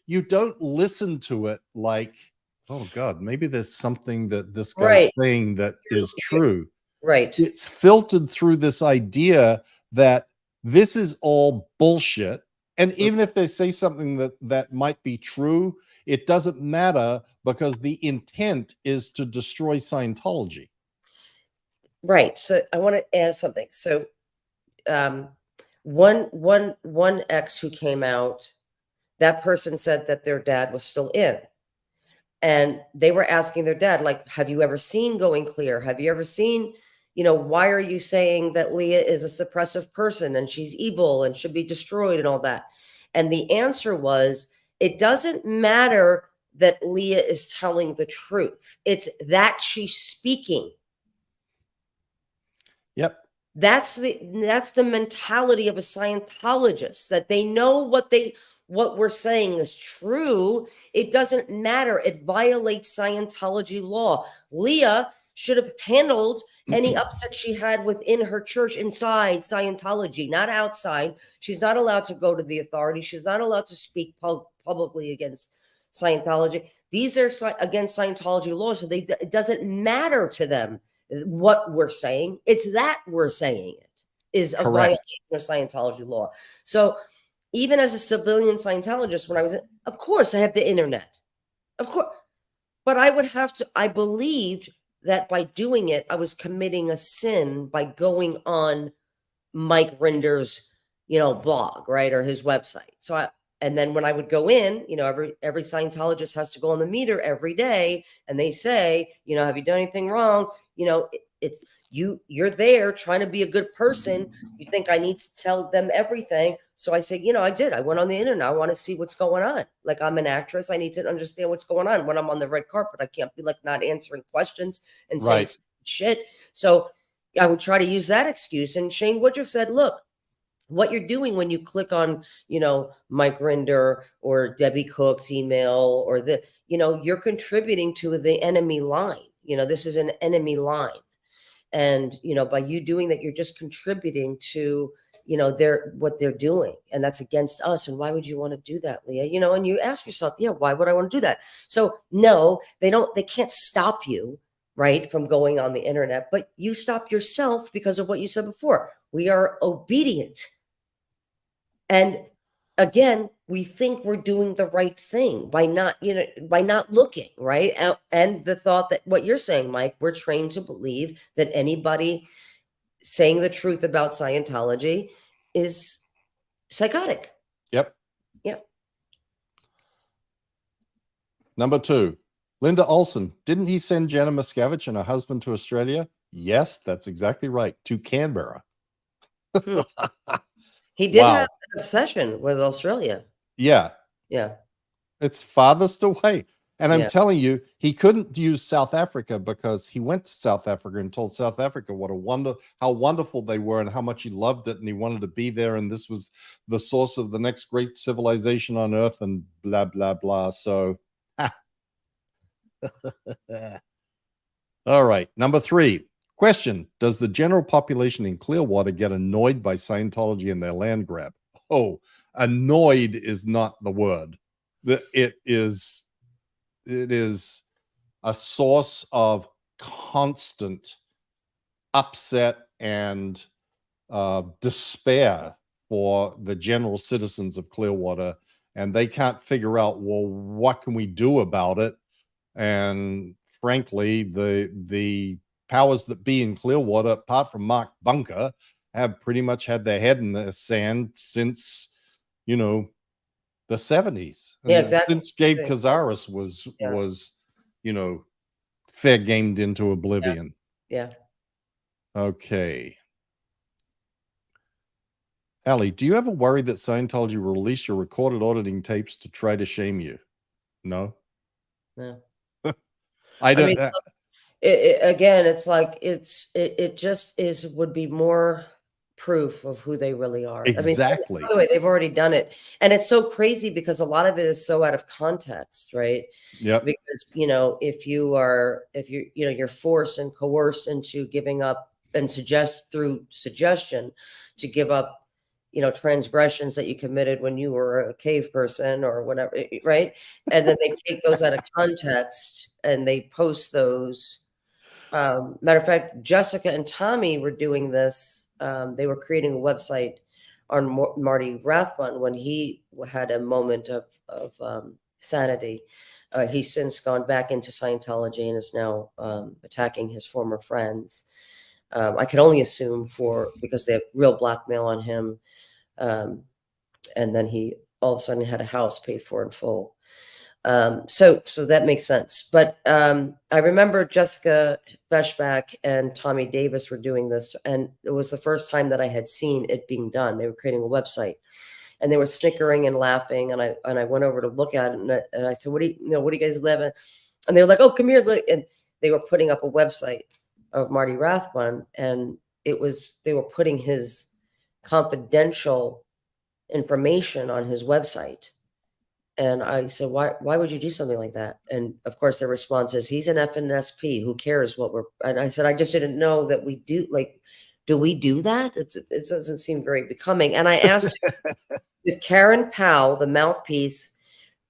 you don't listen to it like, oh God, maybe there's something that this guy's saying that is true.
Right.
It's filtered through this idea that this is all bullshit. And even if they say something that might be true, it doesn't matter because the intent is to destroy Scientology.
Right. So I want to add something. So one ex who came out, that person said that their dad was still in. And they were asking their dad, like, have you ever seen Going Clear? Have you ever seen, why are you saying that Leah is a suppressive person and she's evil and should be destroyed and all that? And the answer was, it doesn't matter that Leah is telling the truth. It's that she's speaking.
Yep.
That's the mentality of a Scientologist, that they know what we're saying is true. It doesn't matter. It violates Scientology law. Leah should have handled any upset she had within her church inside Scientology, not outside. She's not allowed to go to the authorities. She's not allowed to speak publicly against Scientology. These are against Scientology law, so it doesn't matter to them what we're saying. It's that we're saying it is a violation of Scientology law. So even as a civilian Scientologist, when I was, of course, I have the internet, of course, but I believed that by doing it, I was committing a sin by going on Mike Rinder's, blog, right, or his website. So and then when I would go in, every Scientologist has to go on the meter every day, and they say, have you done anything wrong? It's you're there trying to be a good person. You think I need to tell them everything. So I say, I did. I went on the internet. I want to see what's going on. Like, I'm an actress. I need to understand what's going on. When I'm on the red carpet, I can't be like not answering questions and saying shit. So I would try to use that excuse. And Shane Woodruff said, look, what you're doing when you click on, Mike Rinder or Debbie Cook's email or you're contributing to the enemy line. This is an enemy line. And, by you doing that, you're just contributing to, what they're doing. And that's against us. And why would you want to do that, Leah? And you ask yourself, why would I want to do that? So no, they can't stop you, right, from going on the internet, but you stop yourself because of what you said before. We are obedient. And again, we think we're doing the right thing by not looking, right? And the thought that what you're saying, Mike, we're trained to believe that anybody saying the truth about Scientology is psychotic.
Yep.
Yep.
Number 2, Linda Olson. Didn't he send Jenna Miscavige and her husband to Australia? Yes, that's exactly right. To Canberra.
Hmm. He did
Wow.
have an obsession with Australia.
Yeah.
Yeah.
It's farthest away. And I'm
Yeah.
telling you, he couldn't use South Africa because he went to South Africa and told South Africa how wonderful they were and how much he loved it and he wanted to be there and this was the source of the next great civilization on earth and blah blah blah. So all right, number 3 question: does the general population in Clearwater get annoyed by Scientology and their land grab? Oh, annoyed is not the word. It is a source of constant upset and despair for the general citizens of Clearwater, and they can't figure out, well, what can we do about it? And frankly, the powers that be in Clearwater, apart from Mark Bunker, have pretty much had their head in the sand since, the 70s.
Yeah,
And
exactly.
since Gabe Cazares was, fair gamed into oblivion.
Yeah.
Okay. Ali, do you ever worry that Scientology will release your recorded auditing tapes to try to shame you? No.
No.
I don't.
mean, again, it's like it just would be more proof of who they really are.
Exactly.
By the way, they've already done it, and it's so crazy because a lot of it is so out of context, right?
Yeah.
Because if you're forced and coerced into giving up and through suggestion to give up transgressions that you committed when you were a cave person or whatever, right? And then they take those out of context and they post those. Matter of fact, Jessica and Tommy were doing this. They were creating a website on Marty Rathbun when he had a moment of sanity. He's since gone back into Scientology and is now attacking his former friends. I can only assume because they have real blackmail on him. And then he all of a sudden had a house paid for in full. So that makes sense. But I remember Jessica Feshbach and Tommy Davis were doing this, and it was the first time that I had seen it being done. They were creating a website, and they were snickering and laughing. And I went over to look at it, and I said, "What do you guys live in?" And they were like, "Oh, come here!" And they were putting up a website of Marty Rathbun, and they were putting his confidential information on his website. And I said, why would you do something like that? And of course, their response is, he's an FNSP. Who cares what and I said, I just didn't know that we do, do we do that? It doesn't seem very becoming. And I asked if Karen Powell, the mouthpiece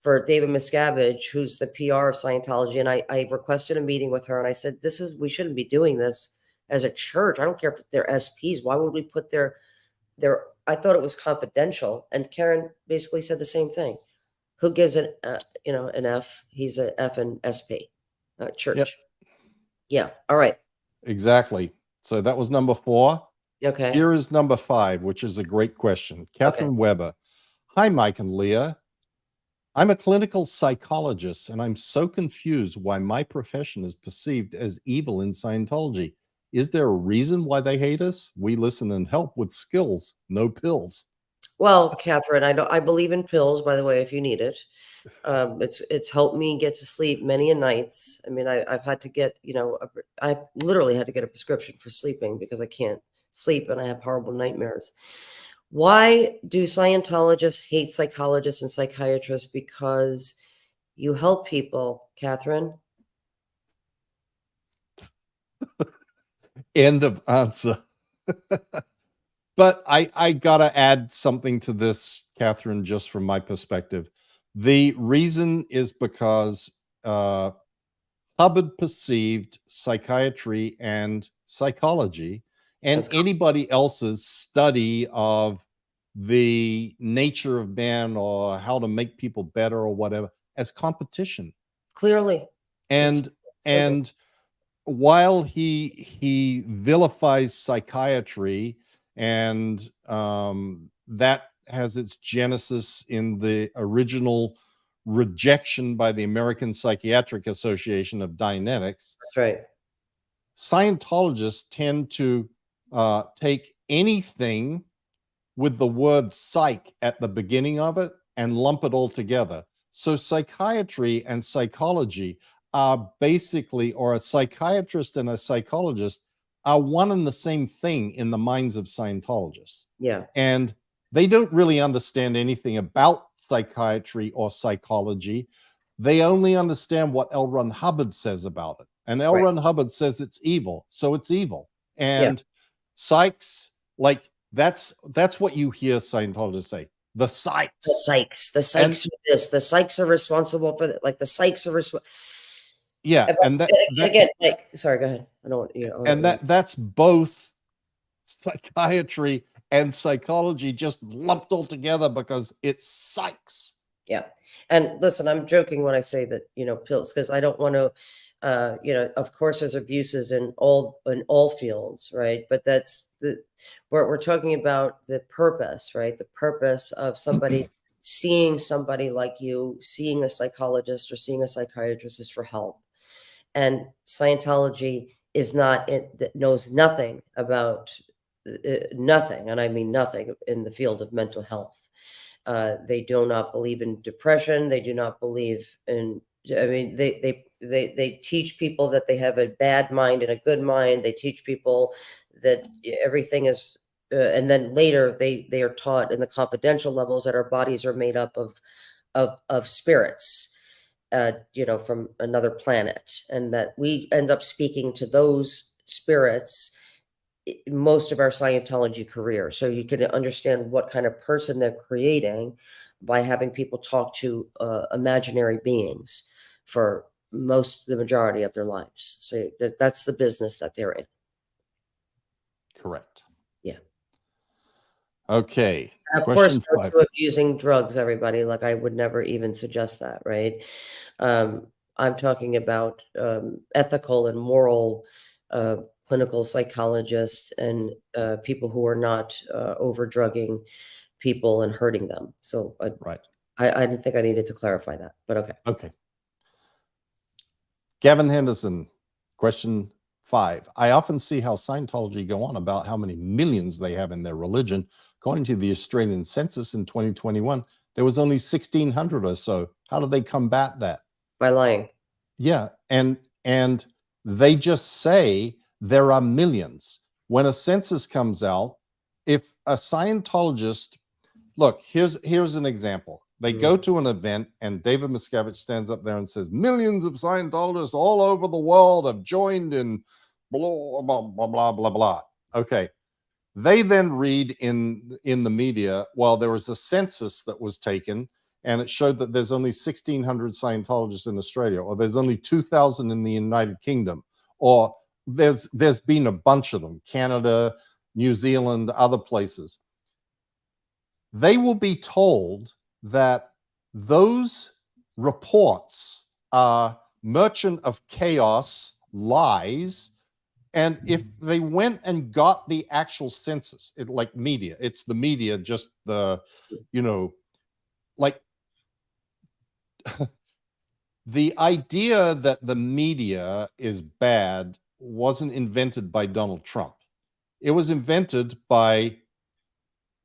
for David Miscavige, who's the PR of Scientology, and I requested a meeting with her, and I said, we shouldn't be doing this as a church. I don't care if they're SPs. Why would we put I thought it was confidential. And Karen basically said the same thing. Who gives an F? He's an F and SP church.
Yep.
Yeah. All right.
Exactly. So that was number 4.
Okay.
Here is number 5, which is a great question. Catherine Weber. Hi, Mike and Leah. I'm a clinical psychologist, and I'm so confused why my profession is perceived as evil in Scientology. Is there a reason why they hate us? We listen and help with skills, no pills.
Well, Catherine, I believe in pills, by the way, if you need it. It's helped me get to sleep many a nights. I mean, I've had to get, I've literally had to get a prescription for sleeping because I can't sleep and I have horrible nightmares. Why do Scientologists hate psychologists and psychiatrists? Because you help people, Catherine.
End of answer. But I gotta add something to this, Catherine, just from my perspective. The reason is because Hubbard perceived psychiatry and psychology and anybody else's study of the nature of man or how to make people better or whatever as competition.
Clearly.
And while he vilifies psychiatry and that has its genesis in the original rejection by the American Psychiatric Association of Dianetics.
That's right.
Scientologists tend to take anything with the word psych at the beginning of it and lump it all together. So psychiatry and psychology are basically, or a psychiatrist and a psychologist are one and the same thing in the minds of Scientologists.
Yeah.
And they don't really understand anything about psychiatry or psychology. They only understand what L. Ron Hubbard says about it. And L. Ron Hubbard says it's evil, so it's evil. And psychs, like that's what you hear Scientologists say. The psychs.
The psychs are this. The psychs are responsible for that. Like the psychs are responsible.
Yeah, and that
again, like, sorry, go ahead. I don't want you know.
And that's both psychiatry and psychology just lumped all together because it's psychs.
Yeah, and listen, I'm joking when I say that, you know, pills, because I don't want to. You know, of course, there's abuses in all fields, right? But that's we're talking about the purpose, right? The purpose of somebody seeing somebody like you, seeing a psychologist or seeing a psychiatrist is for help. And Scientology is not, it knows nothing about nothing, and I mean nothing in the field of mental health. They do not believe in depression. They do not believe in. I mean, they teach people that they have a bad mind and a good mind. They teach people that everything is, and then later they are taught in the confidential levels that our bodies are made up of spirits. You know, from another planet, and that we end up speaking to those spirits most of our Scientology career. So you can understand what kind of person they're creating by having people talk to imaginary beings for the majority of their lives. So that's the business that they're in.
Correct.
Yeah.
Okay.
And of course, abusing drugs, everybody. Like, I would never even suggest that, right? I'm talking about ethical and moral clinical psychologists and people who are not over-drugging people and hurting them. So I didn't think I needed to clarify that, but okay.
Okay. Gavin Henderson, question 5. I often see how Scientology go on about how many millions they have in their religion. According to the Australian census in 2021, there was only 1,600 or so. How do they combat that?
By lying.
Yeah, and they just say there are millions. When a census comes out, if a Scientologist, look, here's an example. They go to an event and David Miscavige stands up there and says, millions of Scientologists all over the world have joined in blah, blah, blah, blah, blah, blah. Okay. They then read in the media, well, there was a census that was taken and it showed that there's only 1,600 Scientologists in Australia, or there's only 2,000 in the United Kingdom, or there's been a bunch of them, Canada, New Zealand, other places. They will be told that those reports are merchant of chaos lies. And if they went and got the actual census, like media, it's the media, just the, you know, like the idea that the media is bad wasn't invented by Donald Trump. It was invented by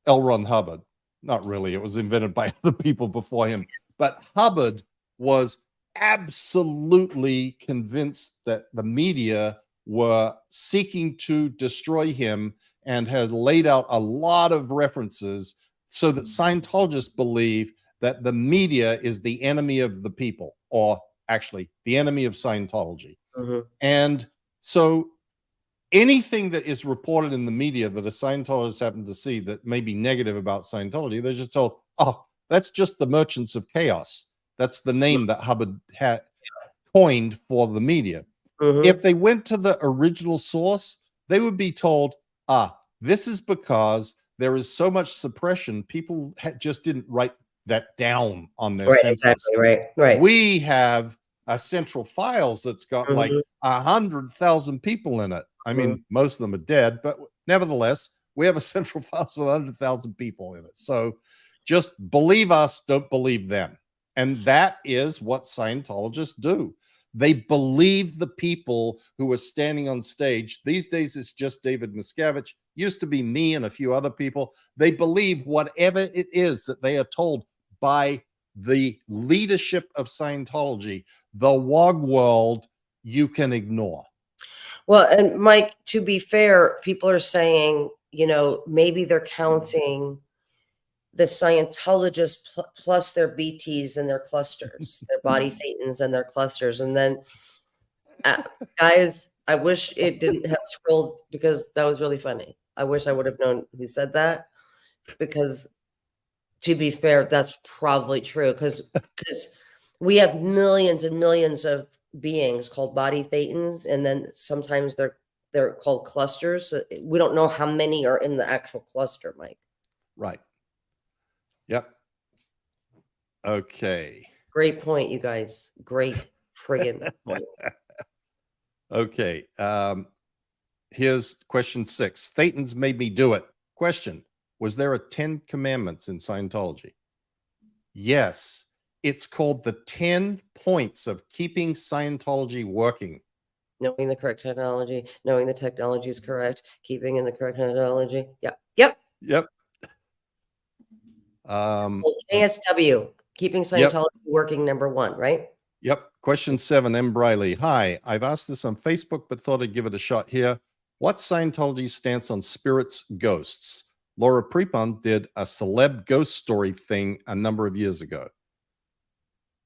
L. Ron Hubbard. Not really. It was invented by other people before him. But Hubbard was absolutely convinced that the media were seeking to destroy him and had laid out a lot of references so that Scientologists believe that the media is the enemy of the people, or actually the enemy of Scientology. And so anything that is reported in the media that a Scientologist happen to see that may be negative about Scientology, they're just told, oh, that's just the merchants of chaos. That's the name that Hubbard had coined for the media. If they went to the original source, they would be told, this is because there is so much suppression. People just didn't write that down on their census.
Exactly, right.
We have a central files that's got like 100,000 people in it. I mean, most of them are dead, but nevertheless, We have a central fast with 100,000 people in it. So just believe us, don't believe them. And that is what Scientologists do. They believe the people who are standing on stage. These days, it's just David Miscavige. Used to be me and a few other people. They believe whatever it is that they are told by the leadership of Scientology. The WOG world, you can ignore.
Well, and Mike, to be fair, people are saying, maybe they're counting the Scientologists plus their BTs and their clusters, their body thetans and their clusters. And then, guys, I wish it didn't have scrolled because that was really funny. I wish I would have known who said that, because to be fair, that's probably true, because we have millions and millions of beings called body thetans, and then sometimes they're called clusters. So we don't know how many are in the actual cluster, Mike.
Right. Yep. Okay.
Great point, you guys. Great friggin' point.
Okay. Here's question 6. Thetans made me do it. Question: was there a 10 commandments in Scientology? Yes. It's called the 10 points of keeping Scientology working.
Knowing the correct technology, knowing the technology is correct, keeping in the correct technology. Yep. ASW, keeping Scientology working, #1, right?
Yep. Question 7, M. Briley. Hi, I've asked this on Facebook, but thought I'd give it a shot here. What's Scientology's stance on spirits, ghosts? Laura Prepon did a celeb ghost story thing a number of years ago.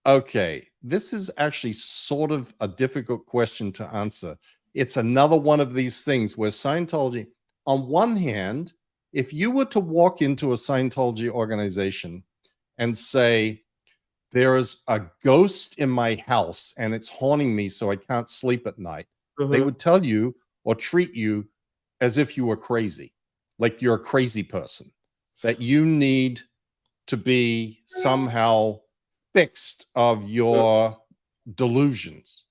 Okay, this is actually sort of a difficult question to answer. It's another one of these things where Scientology, on one hand, if you were to walk into a Scientology organization and say, there is a ghost in my house and it's haunting me so I can't sleep at night, they would tell you or treat you as if you were crazy, like you're a crazy person, that you need to be somehow fixed of your delusions.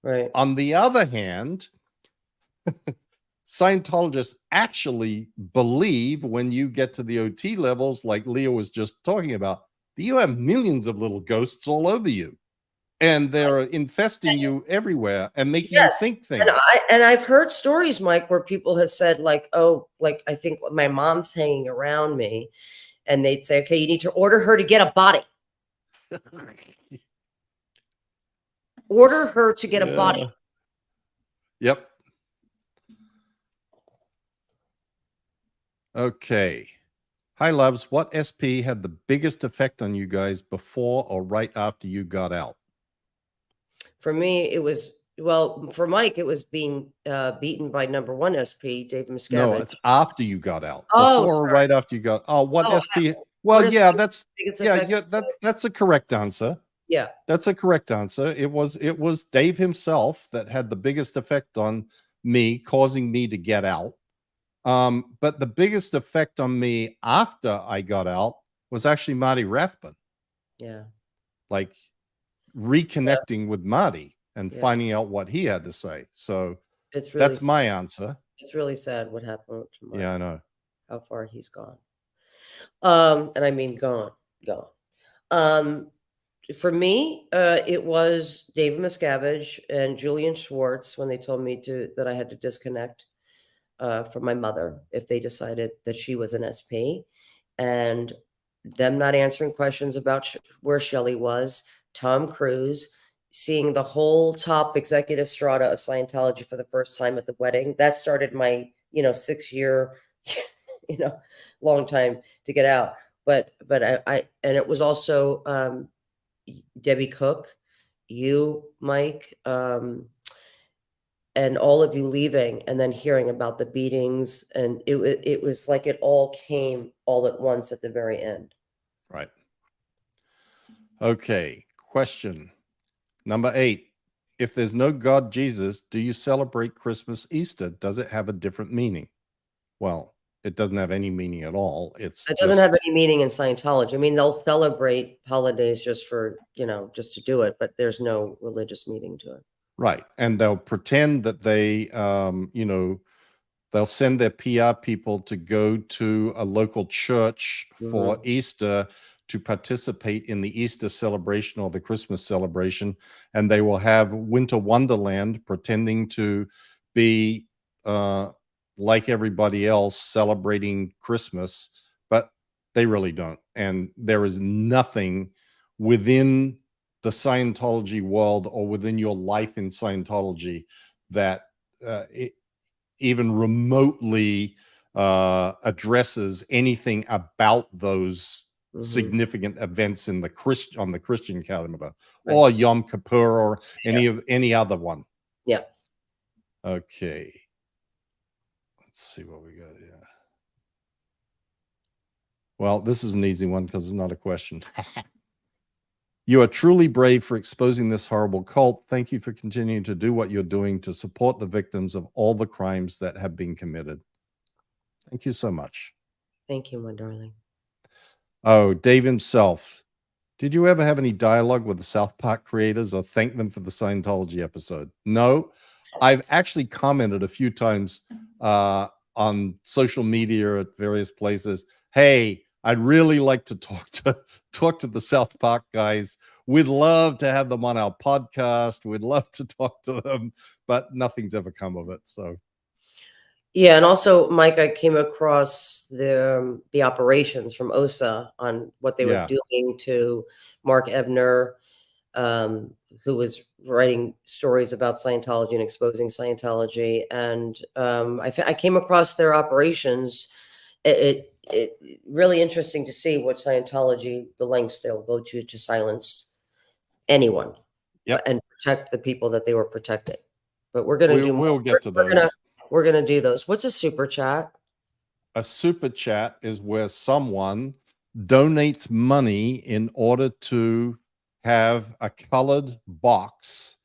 Right.
On the other hand, Scientologists actually believe, when you get to the OT levels, like Leah was just talking about, that you have millions of little ghosts all over you, and they're infesting you everywhere and making you think things.
And I've heard stories, Mike, where people have said, like, oh, like, I think my mom's hanging around me, and they'd say, okay, you need to order her to get a body. Order her to get a body.
Yep. Okay. Hi, loves. What SP had the biggest effect on you guys before or right after you got out?
For me, it was, well, for Mike, it was being beaten by #1 SP, Dave Miscavige.
No, it's after you got out.
Oh,
before or right after you got. Oh, what SP? Well,
what
yeah,
SP
that's
effect?
that's a correct answer.
Yeah,
that's a correct answer. It was Dave himself that had the biggest effect on me, causing me to get out. But the biggest effect on me after I got out was actually Marty Rathbun.
Yeah.
Like reconnecting with Marty and finding out what he had to say. So
it's really
that's my answer.
It's really sad what happened to Marty.
Yeah, I know.
How far he's gone. And I mean gone. For me, it was David Miscavige and Julian Schwartz when they told me that I had to disconnect from my mother if they decided that she was an SP, and them not answering questions about where Shelley was, Tom Cruise, seeing the whole top executive strata of Scientology for the first time at the wedding. That started my, 6-year, long time to get out. But I and it was also Debbie Cook, you, Mike, and all of you leaving, and then hearing about the beatings, and it was like it all came all at once at the very end.
Right. Okay. Question number 8. If there's no God Jesus, do you celebrate Christmas, Easter? Does it have a different meaning? Well, it doesn't have any meaning at all. It
doesn't have any meaning in Scientology. I mean, they'll celebrate holidays just for, just to do it, but there's no religious meaning to it.
Right. And they'll pretend that they, they'll send their PR people to go to a local church for Easter to participate in the Easter celebration or the Christmas celebration, and they will have Winter Wonderland pretending to be like everybody else celebrating Christmas, but they really don't. And there is nothing within the Scientology world or within your life in Scientology that even remotely addresses anything about those significant events in the on the Christian calendar, or Yom Kippur, or any other one.
Yeah.
Okay. Let's see what we got here. Well, this is an easy one because it's not a question. You are truly brave for exposing this horrible cult. Thank you for continuing to do what you're doing to support the victims of all the crimes that have been committed. Thank you so much.
Thank you, my darling.
Oh, Dave himself. Did you ever have any dialogue with the South Park creators or thank them for the Scientology episode? No. I've actually commented a few times on social media at various places. Hey, I'd really like to talk to the South Park guys. We'd love to have them on our podcast. We'd love to talk to them, but nothing's ever come of it. So,
yeah, and also, Mike, I came across the operations from OSA on what they were doing to Mark Ebner, who was writing stories about Scientology and exposing Scientology, and I came across their operations. It really interesting to see what Scientology, the lengths they'll go to silence anyone, and protect the people that they were protecting. But we're going to
we'll get to those.
We're going to do those. What's a super chat?
A super chat is where someone donates money in order to have a colored box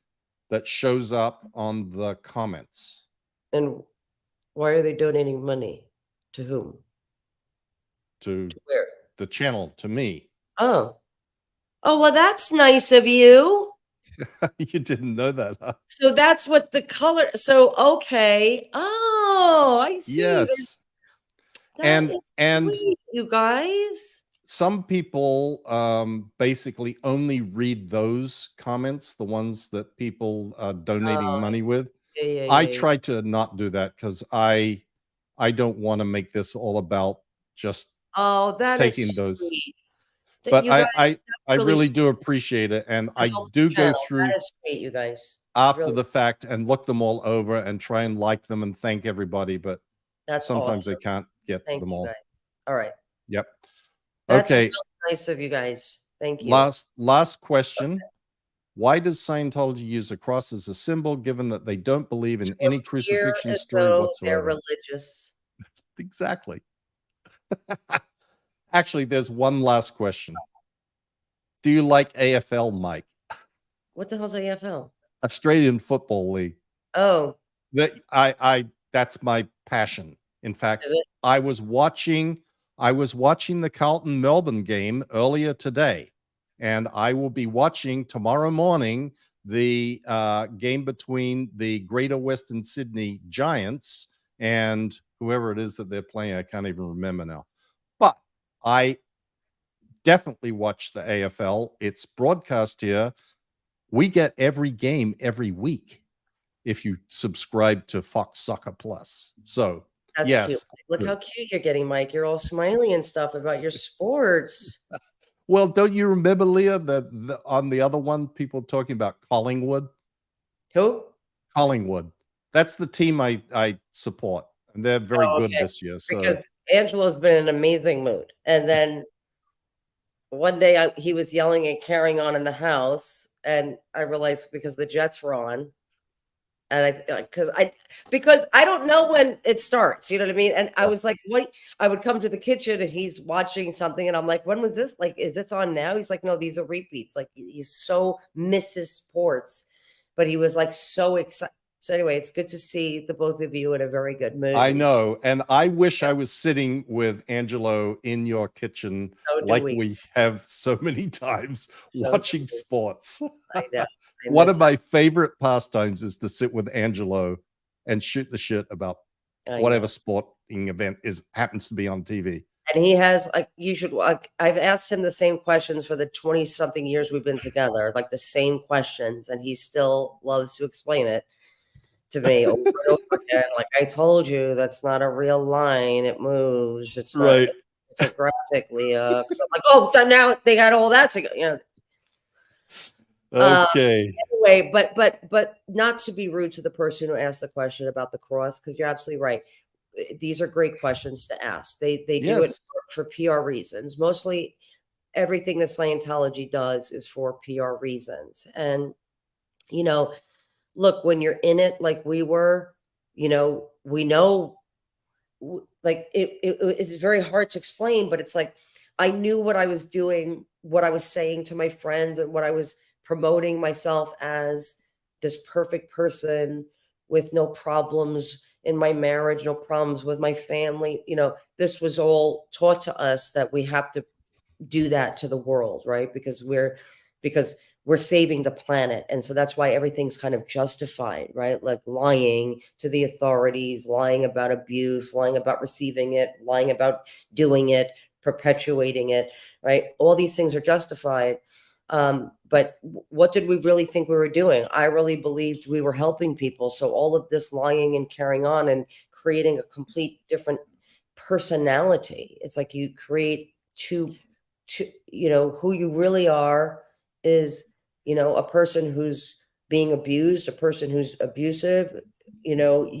that shows up on the comments.
And why are they donating money? To whom?
To
where?
The channel, to me.
Oh, well, that's nice of you.
You didn't know that, huh?
So that's what the color. So, okay. Oh, I see.
Yes.
And sweet, you guys.
Some people basically only read those comments, the ones that people are donating money with. I try to not do that because I don't want to make this all about just taking those.
Sweet.
But I really do appreciate it, and I do go through
that is sweet, you guys.
after the fact and look them all over and try and like them and thank everybody, but
that's
sometimes
awesome.
I can't get to them all.
Guys. All right.
Yep.
That's really nice of you guys. Thank you.
Last question. Why does Scientology use a cross as a symbol, given that they don't believe in any crucifixion story whatsoever?
They're religious.
Exactly. Actually, there's one last question. Do you like AFL, Mike?
What the hell's AFL?
Australian Football League.
Oh.
That's my passion. In fact, I was watching the Carlton Melbourne game earlier today, and I will be watching tomorrow morning the game between the Greater Western Sydney Giants and whoever it is that they're playing. I can't even remember now. But I definitely watch the AFL. It's broadcast here. We get every game every week if you subscribe to Fox Soccer Plus. So
that's cute. Look how cute you're getting, Mike. You're all smiley and stuff about your sports.
Well, don't you remember, Leah, that on the other one, people talking about Collingwood?
Who?
Collingwood. That's the team I support, and they're very good this year. So
because Angelo's been in an amazing mood, and then one day he was yelling and carrying on in the house, and I realized because the Jets were on. And because I don't know when it starts, you know what I mean? And I was like, what? I would come to the kitchen and he's watching something. And I'm like, when was this? Like, is this on now? He's like, no, these are repeats. Like, he's so misses sports, but he was like so excited. So anyway, it's good to see the both of you in a very good mood.
I know. And I wish I was sitting with Angelo in your kitchen like we have so many times watching sports.
I know.
One of my favorite pastimes is to sit with Angelo and shoot the shit about whatever sporting event happens to be on TV.
And he has, like, you should, like, I've asked him the same questions for the 20 something years we've been together, like the same questions, and he still loves to explain it to me over and over again. Like, I told you, that's not a real line. It moves. It's not,
Right.
it's a graphic, Leah. Because I'm like, oh, now they got all that together. You know.
Okay.
Anyway, but not to be rude to the person who asked the question about the cross, because you're absolutely right. These are great questions to ask. They do it for PR reasons. Mostly everything that Scientology does is for PR reasons. And, you know, look, when you're in it like we were, you know, we know, like, it's very hard to explain, but it's like, I knew what I was doing, what I was saying to my friends, and what I was promoting myself as this perfect person with no problems in my marriage, no problems with my family. You know, this was all taught to us that we have to do that to the world, right? Because we're saving the planet. And so that's why everything's kind of justified, right? Like lying to the authorities, lying about abuse, lying about receiving it, lying about doing it, perpetuating it, right? All these things are justified. But what did we really think we were doing? I really believed we were helping people. So all of this lying and carrying on and creating a complete different personality. It's like you create two, you know, who you really are is, you know, a person who's being abused, a person who's abusive. You know,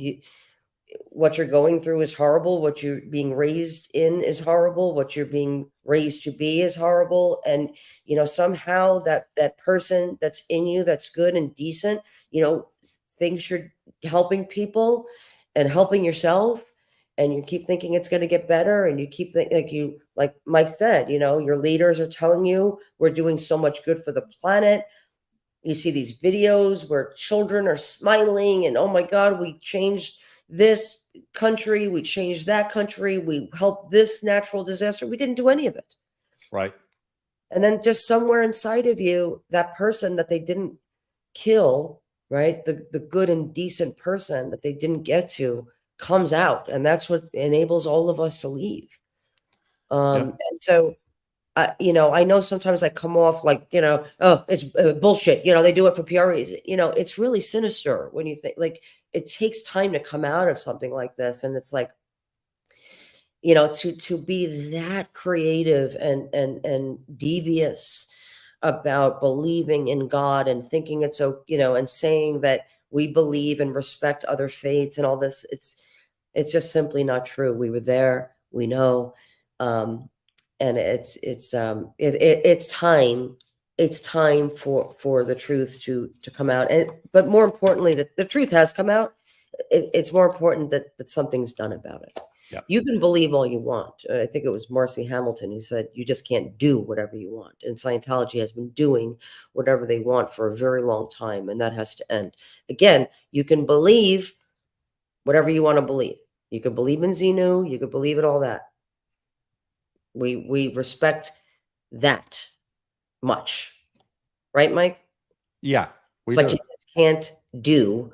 what you're going through is horrible. What you're being raised in is horrible. What you're being raised to be is horrible. And, you know, somehow that person that's in you, that's good and decent, you know, thinks you're helping people and helping yourself. And you keep thinking it's going to get better. And you keep thinking, like Mike said, you know, your leaders are telling you we're doing so much good for the planet. You see these videos where children are smiling and, oh my God, we changed this country, we changed that country, we helped this natural disaster. We didn't do any of it.
Right.
And then just somewhere inside of you, that person that they didn't kill, right? The good and decent person that they didn't get to comes out. And that's what enables all of us to leave. And so, you know, I know sometimes I come off like, you know, oh, it's bullshit. You know, they do it for PR reasons. You know, it's really sinister when you think, like, it takes time to come out of something like this. And it's like, you know, to be that creative and devious about believing in God and thinking it's so, you know, and saying that we believe and respect other faiths and all this, it's just simply not true. We were there, we know. And it's time for the truth to come out. And but more importantly, that the truth has come out. It's more important that something's done about it.
Yep.
You can believe all you want. I think it was Marcy Hamilton who said you just can't do whatever you want. And Scientology has been doing whatever they want for a very long time, and that has to end. Again, you can believe whatever you want to believe. You can believe in Xenu, you can believe in all that. We respect that much. Right, Mike?
Yeah,
but do. You just can't do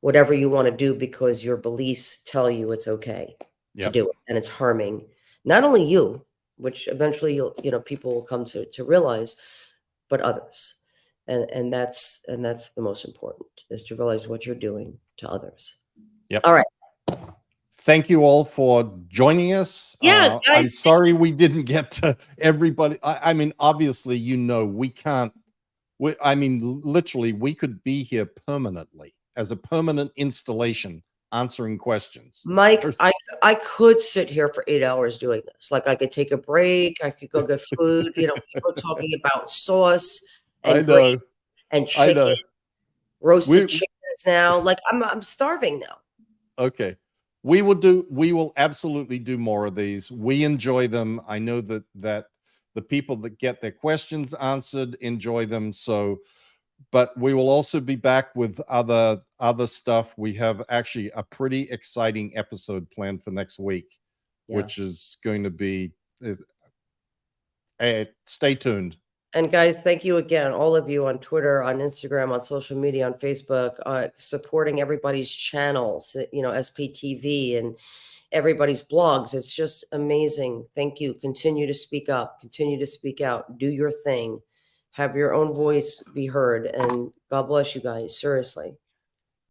whatever you want to do because your beliefs tell you it's okay to do it, and it's harming not only you, which eventually people will come to realize, but others. And that's the most important, is to realize what you're doing to others.
Yep.
All right.
Thank you all for joining us.
Yeah, guys.
I'm sorry we didn't get to everybody. I mean, obviously, we can't. I mean, literally, we could be here permanently as a permanent installation answering questions.
Mike, I could sit here for 8 hours doing this. Like, I could take a break. I could go get food. You know, people talking about sauce and gravy and chicken, roasted chickens now. Like, I'm starving now.
Okay. We will absolutely do more of these. We enjoy them. I know that the people that get their questions answered enjoy them. So, but we will also be back with other stuff. We have actually a pretty exciting episode planned for next week, which is going to be, stay tuned.
And guys, thank you again, all of you on Twitter, on Instagram, on social media, on Facebook, supporting everybody's channels, SPTV and everybody's blogs. It's just amazing. Thank you. Continue to speak up, continue to speak out, do your thing, have your own voice be heard. And God bless you guys. Seriously.